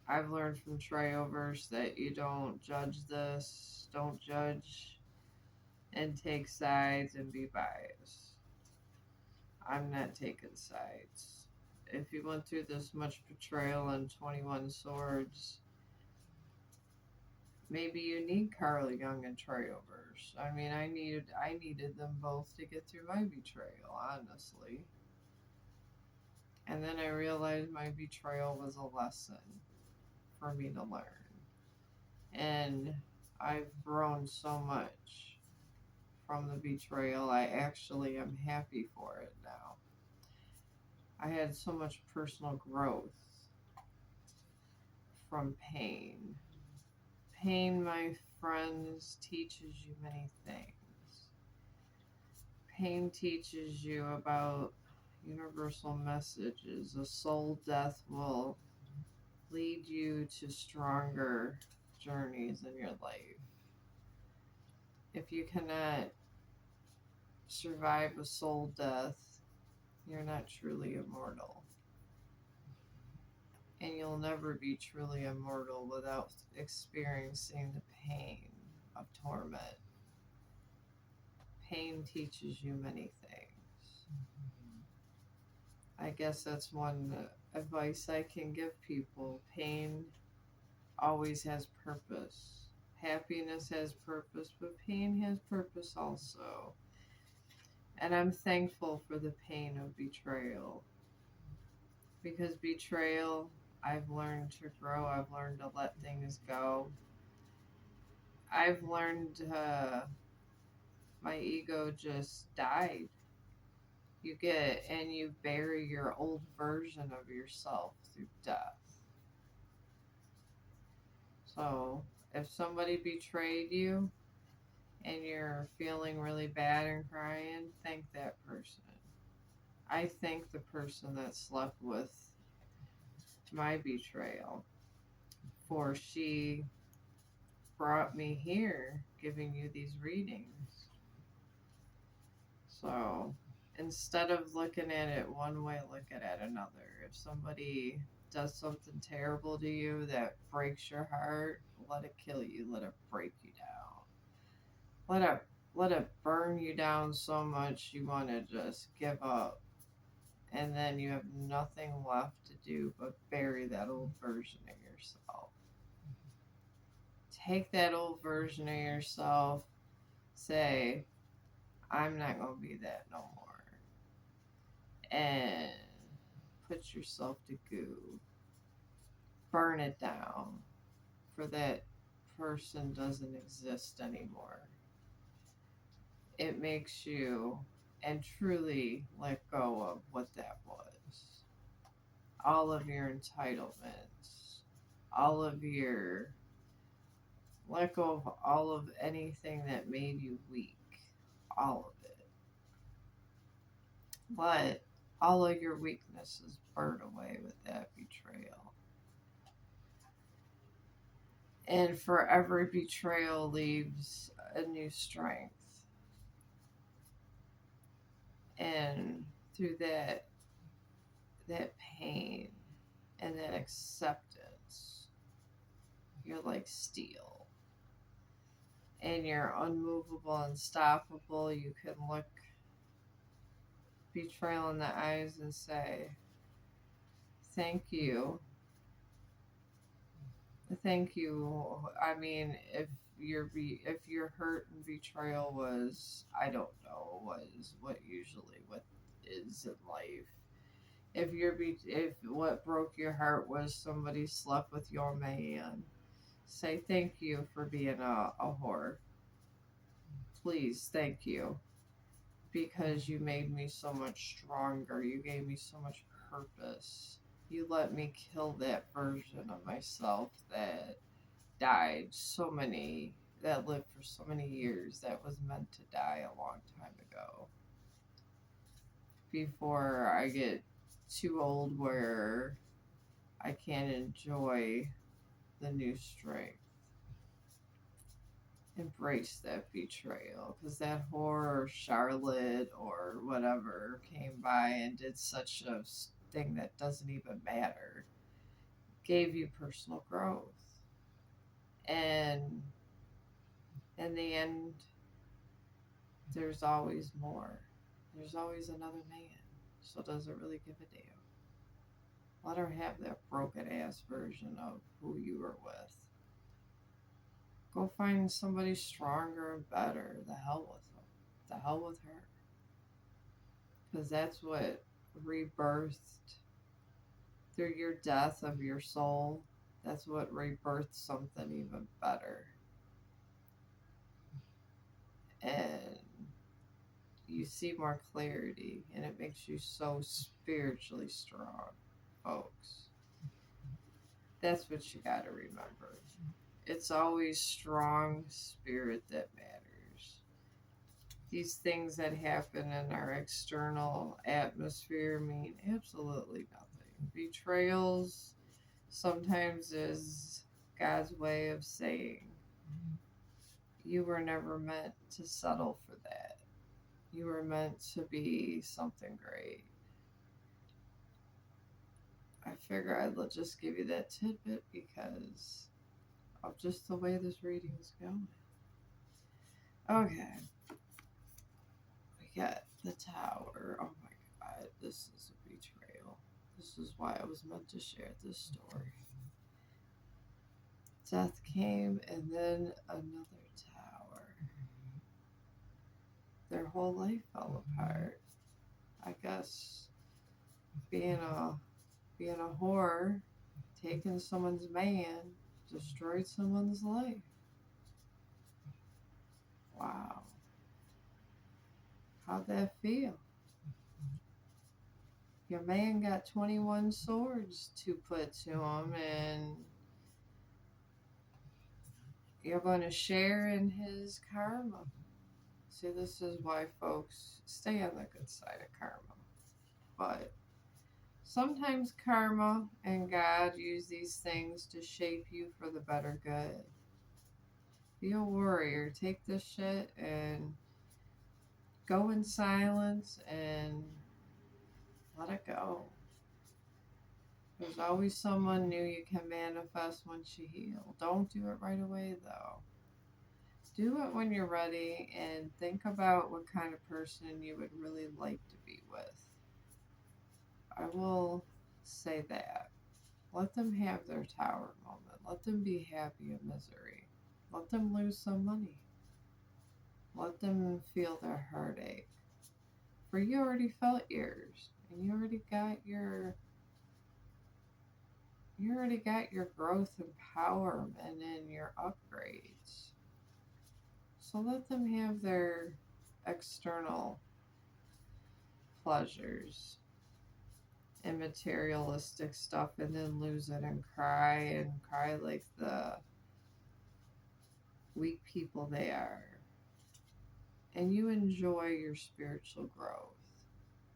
I've learned from Treyoverse that you don't judge this. Don't judge and take sides and be biased. I'm not taking sides. If you went through this much betrayal and 21 swords, maybe you need Carl Young and Treyoverse. I mean, I needed them both to get through my betrayal, honestly. And then I realized my betrayal was a lesson for me to learn. And I've grown so much from the betrayal. I actually am happy for it now. I had so much personal growth from pain. Pain, my friends, teaches you many things. Pain teaches you about universal messages. A soul death will lead you to stronger journeys in your life. If you cannot survive a soul death, you're not truly immortal. And you'll never be truly immortal without experiencing the pain of torment. Pain teaches you many things. I guess that's one advice I can give people. Pain always has purpose. Happiness has purpose, but pain has purpose also. And I'm thankful for the pain of betrayal. Because betrayal, I've learned to grow. I've learned to let things go. I've learned my ego just died. You bury your old version of yourself through death. So if somebody betrayed you and you're feeling really bad and crying, thank that person. I thank the person that slept with my betrayal, for she brought me here giving you these readings. So instead of looking at it one way, look at it another. If somebody does something terrible to you that breaks your heart, let it kill you, let it break you down. Let it burn you down so much you want to just give up. And then you have nothing left to do but bury that old version of yourself. Take that old version of yourself, say, I'm not going to be that no more. And put yourself to goo. Burn it down, for that person doesn't exist anymore. It makes you and truly let go of what that was. all of your entitlements, all of your let go of all of anything that made you weak, all of it. Let all of your weaknesses burn away with that betrayal. And for every betrayal leaves a new strength. And through that pain and that acceptance, you're like steel. And you're unmovable, unstoppable. You can look betrayal in the eyes and say, thank you. Thank you. I mean, if your hurt and betrayal was, I don't know, was what is in life. If what broke your heart was somebody slept with your man, say thank you for being a whore. Please, thank you, because you made me so much stronger. You gave me so much purpose. You let me kill that version of myself that died so many, that lived for so many years, that was meant to die a long time ago. Before I get too old where I can't enjoy the new strength. Embrace that betrayal, because that whore or Charlotte or whatever came by and did such a thing that doesn't even matter, gave you personal growth. And in the end, there's always more. There's always another man. So does it really give a damn? Let her have that broken ass version of who you were with. Go find somebody stronger and better. The hell with them. The hell with her. Because that's what rebirthed through your death of your soul. That's what rebirthed something even better. And you see more clarity, and it makes you so spiritually strong, folks. That's what you got to remember. It's always strong spirit that matters. These things that happen in our external atmosphere mean absolutely nothing. Betrayals sometimes is God's way of saying, you were never meant to settle for that. You were meant to be something great. I figure I'd just give you that tidbit because of just the way this reading is going. Okay. We got the tower. Oh my god, this is a betrayal. This is why I was meant to share this story. Death came and then another tower. Their whole life fell apart. I guess being a whore, taking someone's man, destroyed someone's life. Wow. How'd that feel? Your man got 21 swords to put to him, and you're going to share in his karma. See, this is why folks stay on the good side of karma. But sometimes karma and God use these things to shape you for the better good. Be a warrior. Take this shit and go in silence and let it go. There's always someone new you can manifest once you heal. Don't do it right away, though. Do it when you're ready and think about what kind of person you would really like to be with. I will say that. Let them have their tower moment. Let them be happy in misery. Let them lose some money. Let them feel their heartache. For you already felt yours, and you already got your growth and empowerment and your upgrades. So let them have their external pleasures. and materialistic stuff and then lose it and cry like the weak people they are. And you enjoy your spiritual growth.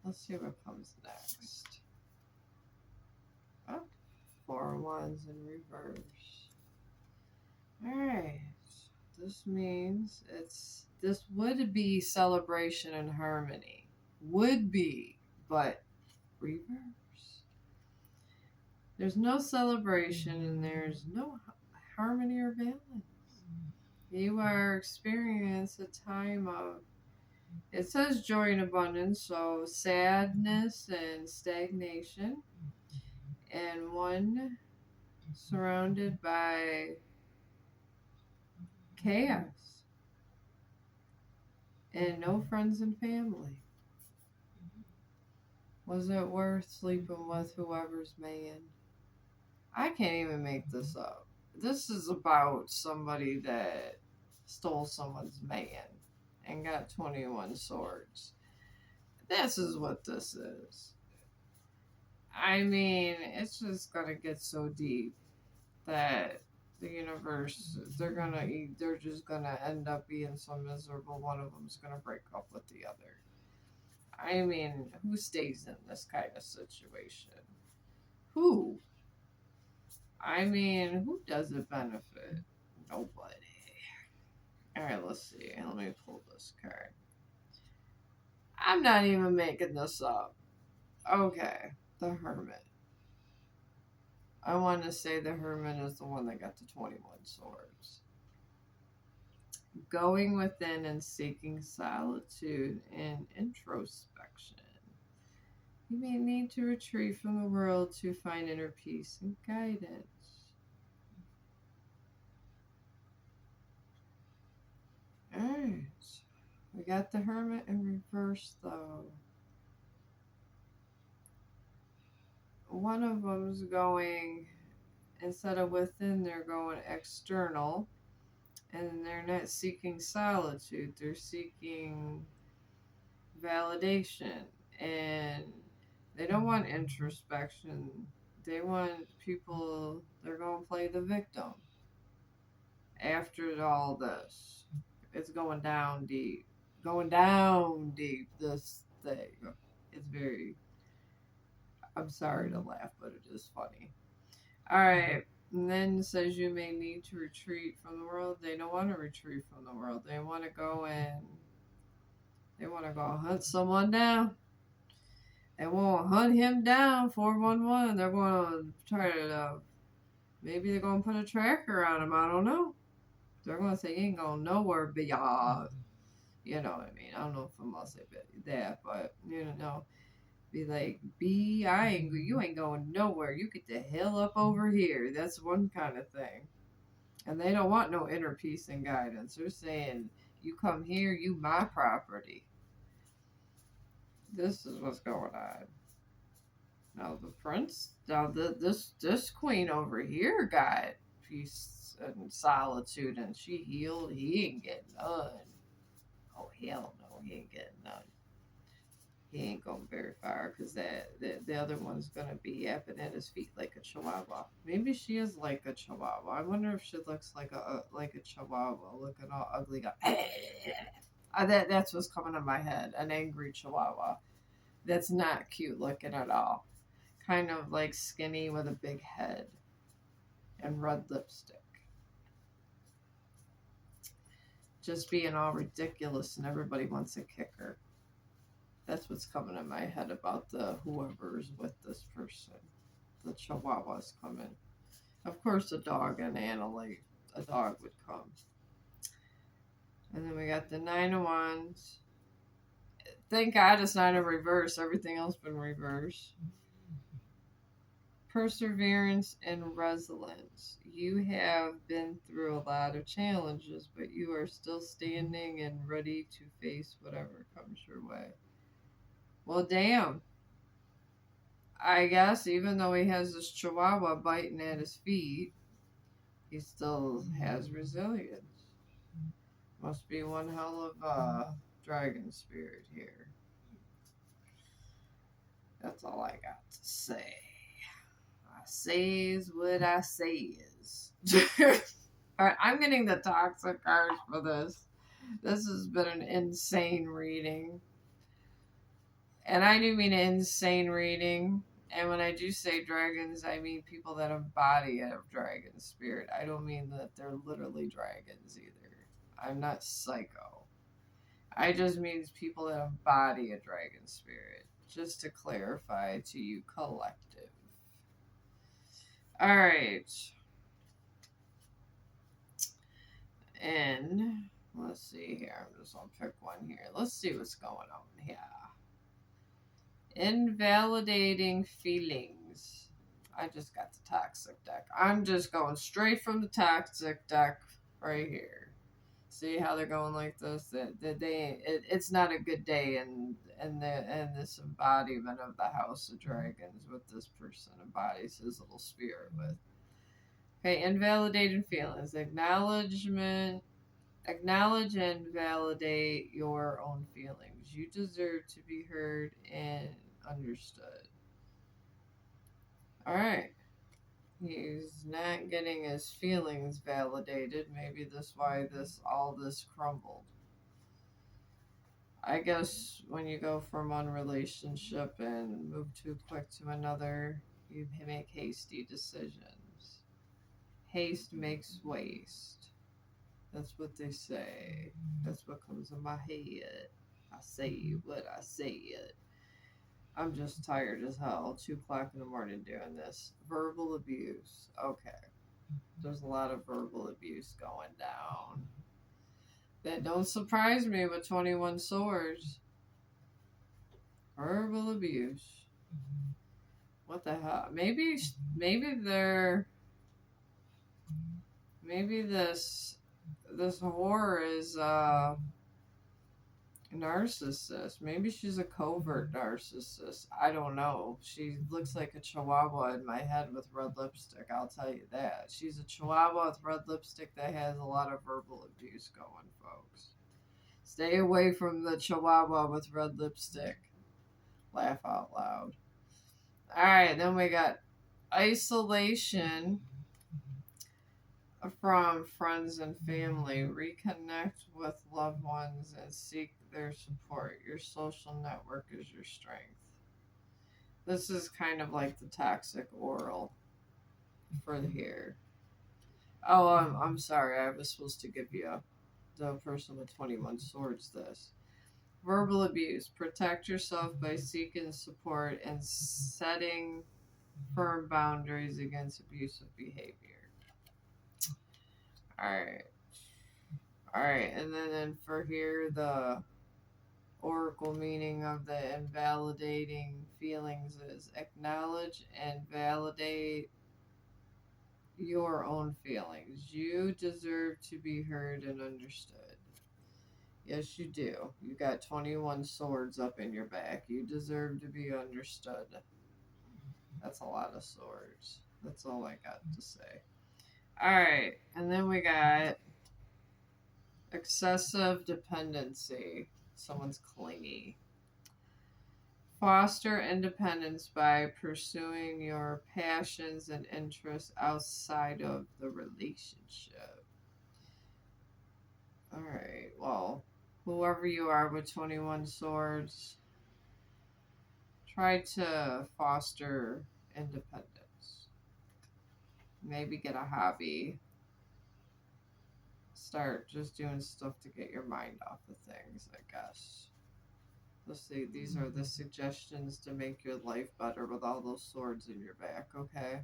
Let's see what comes next. Oh, 4 wands in reverse. Alright. This means this would be celebration and harmony. Would be, but reverse. There's no celebration and there's no harmony or balance. You are experiencing a time of, it says joy and abundance, so sadness and stagnation, and one surrounded by chaos and no friends and family. Was it worth sleeping with whoever's man? I can't even make this up. This is about somebody that stole someone's man and got 21 swords. This is what this is. I mean, it's just gonna get so deep that the universe, they're just gonna end up being so miserable. One of them's gonna break up with the other. I mean, who stays in this kind of situation? Who? I mean, who does it benefit? Nobody. Alright, let's see. Let me pull this card. I'm not even making this up. Okay, the Hermit. I want to say the Hermit is the one that got the 21 swords. Going within and seeking solitude and introspection. You may need to retreat from the world to find inner peace and guidance. Alright. We got the Hermit in reverse though. One of them's going, instead of within, they're going external. And they're not seeking solitude, they're seeking validation. And they don't want introspection. They want people, they're going to play the victim. After all this, it's going down deep. Going down deep, this thing. It's very, I'm sorry to laugh, but it is funny. Alright, and then it says you may need to retreat from the world. They don't want to retreat from the world. They want to go hunt someone down. They want to hunt him down, 411. They're going to try to, maybe they're going to put a tracker on him. I don't know. They're going to say, you ain't going nowhere beyond. You know what I mean? I don't know if I'm going to say that, but, you know. Be like, you ain't going nowhere. You get the hell up over here. That's one kind of thing. And they don't want no inner peace and guidance. They're saying, you come here, you my property. This is what's going on. Now the prince, this queen over here got peace and solitude, and she healed. He ain't getting none. Oh hell no, he ain't getting none. He ain't going very far because the other one's gonna be yapping at his feet like a chihuahua. Maybe she is like a chihuahua. I wonder if she looks like a chihuahua, looking all ugly. That's what's coming to my head. An angry chihuahua. That's not cute looking at all. Kind of like skinny with a big head and red lipstick. Just being all ridiculous and everybody wants to kick her. That's what's coming in my head about the whoever's with this person. The chihuahua's coming. Of course, a dog and animal, a dog would come. And then we got the 9 of Wands. Thank God it's not in reverse. Everything else been reversed. Perseverance and resilience. You have been through a lot of challenges, but you are still standing and ready to face whatever comes your way. Well, damn. I guess even though he has this chihuahua biting at his feet, he still has resilience. Must be one hell of a dragon spirit here. Got That's all I got to say. I says what I says. Alright, I'm getting the toxic cards for this. This has been an insane reading. And I do mean an insane reading. And when I do say dragons, I mean people that embody a dragon spirit. I don't mean that they're literally dragons either. I'm not psycho. I just means people that embody a dragon spirit. Just to clarify to you collective. Alright. And let's see here. I'm just gonna pick one here. Let's see what's going on here. Invalidating feelings. I just got the toxic deck. I'm just going straight from the toxic deck right here. See how they're going like this? It's not a good day in this embodiment of the House of Dragons with this person embodies his little spirit with. Okay, invalidating feelings. Acknowledge and validate your own feelings. You deserve to be heard and understood. Alright. He's not getting his feelings validated. Maybe that's why all this crumbled. I guess when you go from one relationship and move too quick to another, you make hasty decisions. Haste makes waste. That's what they say. That's what comes in my head. I say what I said. I'm just tired as hell. 2 o'clock in the morning doing this. Verbal abuse. Okay. There's a lot of verbal abuse going down. That don't surprise me with 21 swords. Verbal abuse. What the hell? Maybe this whore is narcissist. Maybe she's a covert narcissist. I don't know. She looks like a chihuahua in my head with red lipstick. I'll tell you that. She's a chihuahua with red lipstick that has a lot of verbal abuse going, folks. Stay away from the chihuahua with red lipstick. Laugh out loud. Alright, then we got isolation from friends and family. Reconnect with loved ones and seek their support. Your social network is your strength. This is kind of like the toxic oral for here. Oh, I'm sorry. I was supposed to give you the person with 21 swords this. Verbal abuse. Protect yourself by seeking support and setting firm boundaries against abusive behavior. Alright, and then for here, the oracle meaning of the invalidating feelings is acknowledge and validate your own feelings. You deserve to be heard and understood. Yes, you do. You got 21 swords up in your back. You deserve to be understood. That's a lot of swords. That's all I got to say. Alright, and then we got excessive dependency. Someone's clingy. Foster independence by pursuing your passions and interests outside of the relationship. Alright, well, whoever you are with 21 swords, try to foster independence. Maybe get a hobby. Start just doing stuff to get your mind off of things, I guess. Let's see, these are the suggestions to make your life better with all those swords in your back, okay?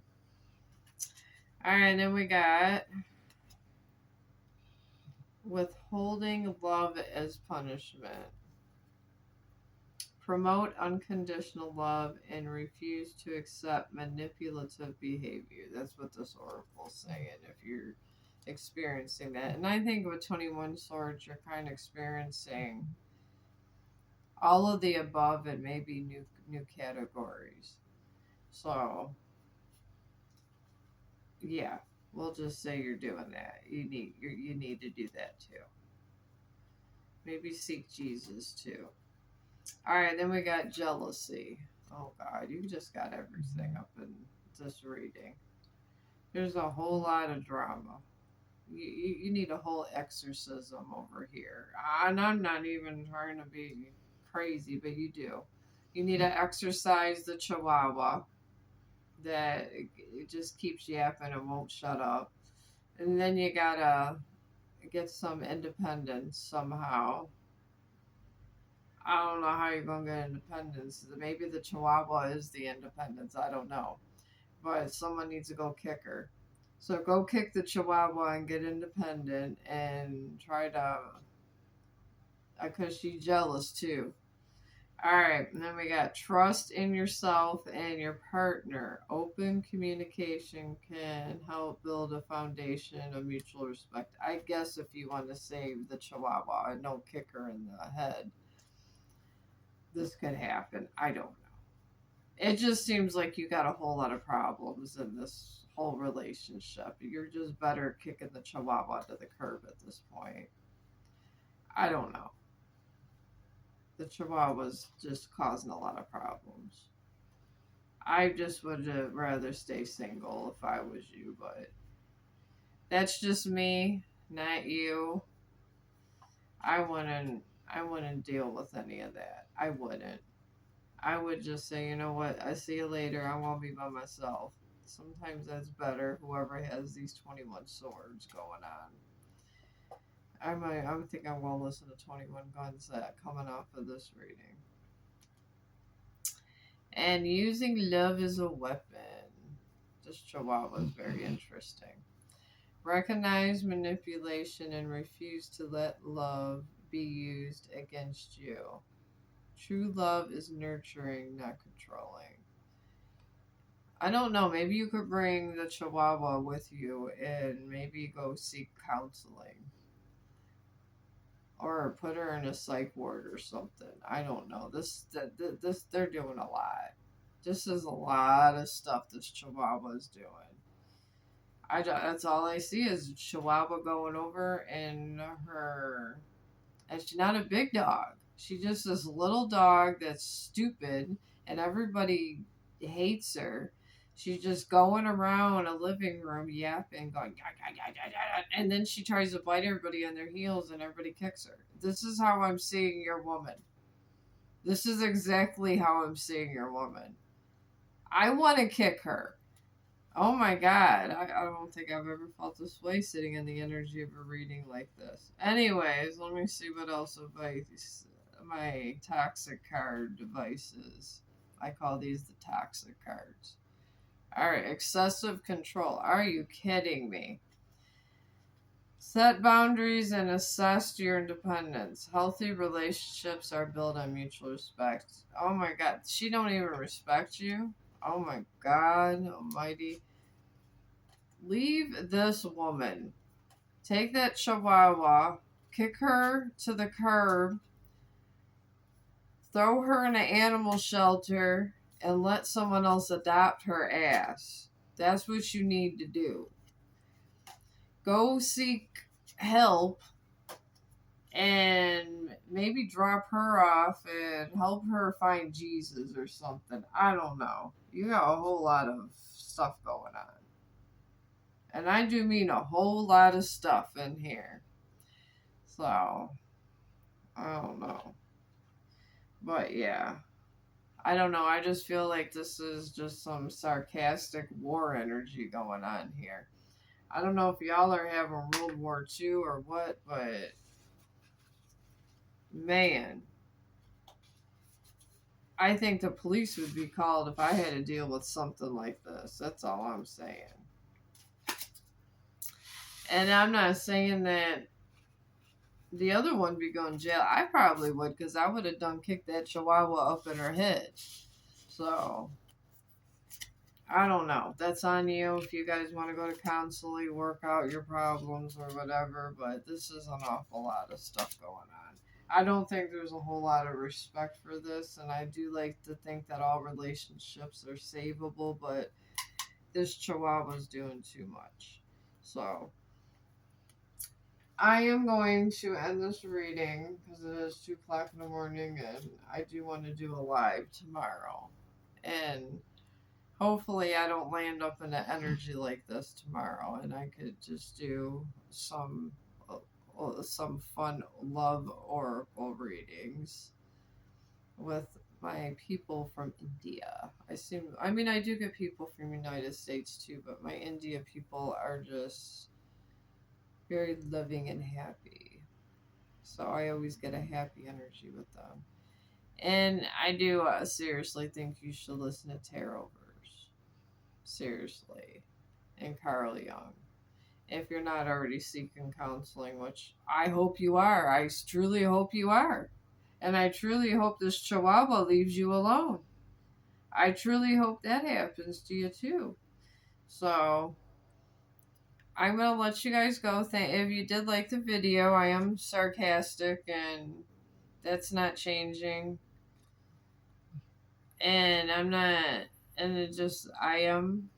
Alright, then we got withholding love as punishment. Promote unconditional love and refuse to accept manipulative behavior. That's what this oracle's saying if you're experiencing that. And I think with 21 swords, you're kind of experiencing all of the above and maybe new categories. So, yeah, we'll just say you're doing that. You need to do that too. Maybe seek Jesus too. All right, then we got jealousy. Oh Oh God, you just got everything up in this reading. There's a whole lot of drama. You need a whole exorcism over here. And I'm not even trying to be crazy, but you do. You need to exercise the chihuahua that it just keeps yapping and won't shut up. And then you gotta get some independence somehow. I don't know how you're gonna get independence. Maybe the chihuahua is the independence. I don't know. But someone needs to go kick her. So go kick the chihuahua and get independent and try to, because she's jealous too. All right, and then we got trust in yourself and your partner. Open communication can help build a foundation of mutual respect. I guess if you want to save the chihuahua and don't kick her in the head, this could happen. I don't know. It just seems like you got a whole lot of problems in this whole relationship. You're just better kicking the chihuahua to the curb at this point. I don't know. The chihuahua's just causing a lot of problems. I just would rather stay single if I was you, but that's just me, not you. I wouldn't deal with any of that. I wouldn't. I would just say, you know what, I see you later. I won't be by myself. Sometimes that's better. Whoever has these 21 swords going on. I would think I'm gonna listen to 21 Guns that coming off of this reading. And using love as a weapon. This chihuahua is very interesting. Recognize manipulation and refuse to let love be used against you. True love is nurturing, not controlling. I don't know. Maybe you could bring the chihuahua with you and maybe go seek counseling. Or put her in a psych ward or something. I don't know. This they're doing a lot. This is a lot of stuff this chihuahua is doing. That's all I see is chihuahua going over and her, and she's not a big dog. She's just this little dog that's stupid and everybody hates her. She's just going around a living room yapping, going, and then she tries to bite everybody on their heels and everybody kicks her. This is how I'm seeing your woman. This is exactly how I'm seeing your woman. I want to kick her. Oh my God. I don't think I've ever felt this way sitting in the energy of a reading like this. Anyways, let me see what else advice my toxic card devices. I call these the toxic cards. Alright, excessive control. Are you kidding me? Set boundaries and assess your independence. Healthy relationships are built on mutual respect. Oh my God. She don't even respect you? Oh my God almighty. Leave this woman. Take that chihuahua, kick her to the curb, throw her in an animal shelter, and let someone else adopt her ass. That's what you need to do. Go seek help and maybe drop her off and help her find Jesus or something. I don't know. You got a whole lot of stuff going on. And I do mean a whole lot of stuff in here. So, I don't know. But yeah. I don't know. I just feel like this is just some sarcastic war energy going on here. I don't know if y'all are having World War II or what, but man, I think the police would be called if I had to deal with something like this. That's all I'm saying. And I'm not saying that the other one would be going to jail. I probably would, because I would have done kicked that chihuahua up in her head. So, I don't know. That's on you if you guys want to go to counseling, work out your problems or whatever, but this is an awful lot of stuff going on. I don't think there's a whole lot of respect for this, and I do like to think that all relationships are savable, but this chihuahua's doing too much. So, I am going to end this reading because it is 2 o'clock in the morning, and I do want to do a live tomorrow. And hopefully I don't land up in an energy like this tomorrow, and I could just do some fun love oracle readings with my people from India. I mean, I do get people from United States too, but my India people are just very loving and happy. So I always get a happy energy with them. And I do seriously think you should listen to Tarot Verse. Seriously. And Carl Jung. If you're not already seeking counseling, which I hope you are. I truly hope you are. And I truly hope this chihuahua leaves you alone. I truly hope that happens to you too. So I'm gonna let you guys go. If you did like the video, I am sarcastic and that's not changing. And I'm not, and it just, I am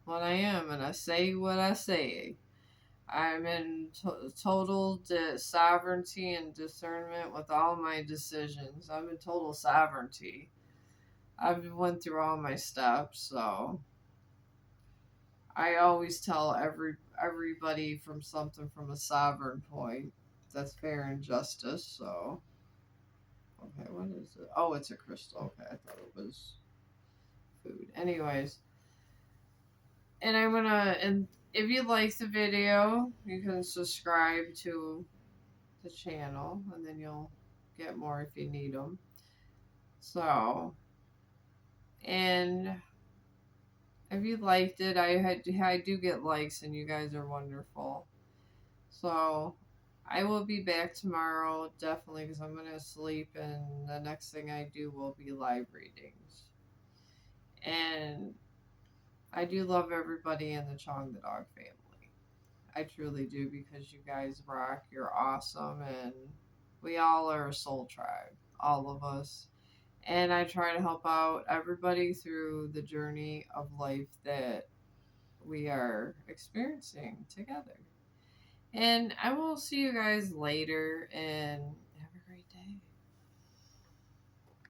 what I am, and I say what I say. I'm in total sovereignty and discernment with all my decisions. I'm in total sovereignty. I've went through all my steps, so I always tell everybody from something from a sovereign point. That's fair and justice. So, okay, what is it? Oh, it's a crystal. Okay, I thought it was food. Anyways, and and if you like the video, you can subscribe to the channel, and then you'll get more if you need them. So, and if you liked it, I do get likes, and you guys are wonderful. So, I will be back tomorrow, definitely, because I'm going to sleep, and the next thing I do will be live readings. And I do love everybody in the Chong the Dog family. I truly do, because you guys rock, you're awesome, and we all are a soul tribe, all of us. And I try to help out everybody through the journey of life that we are experiencing together. And I will see you guys later, and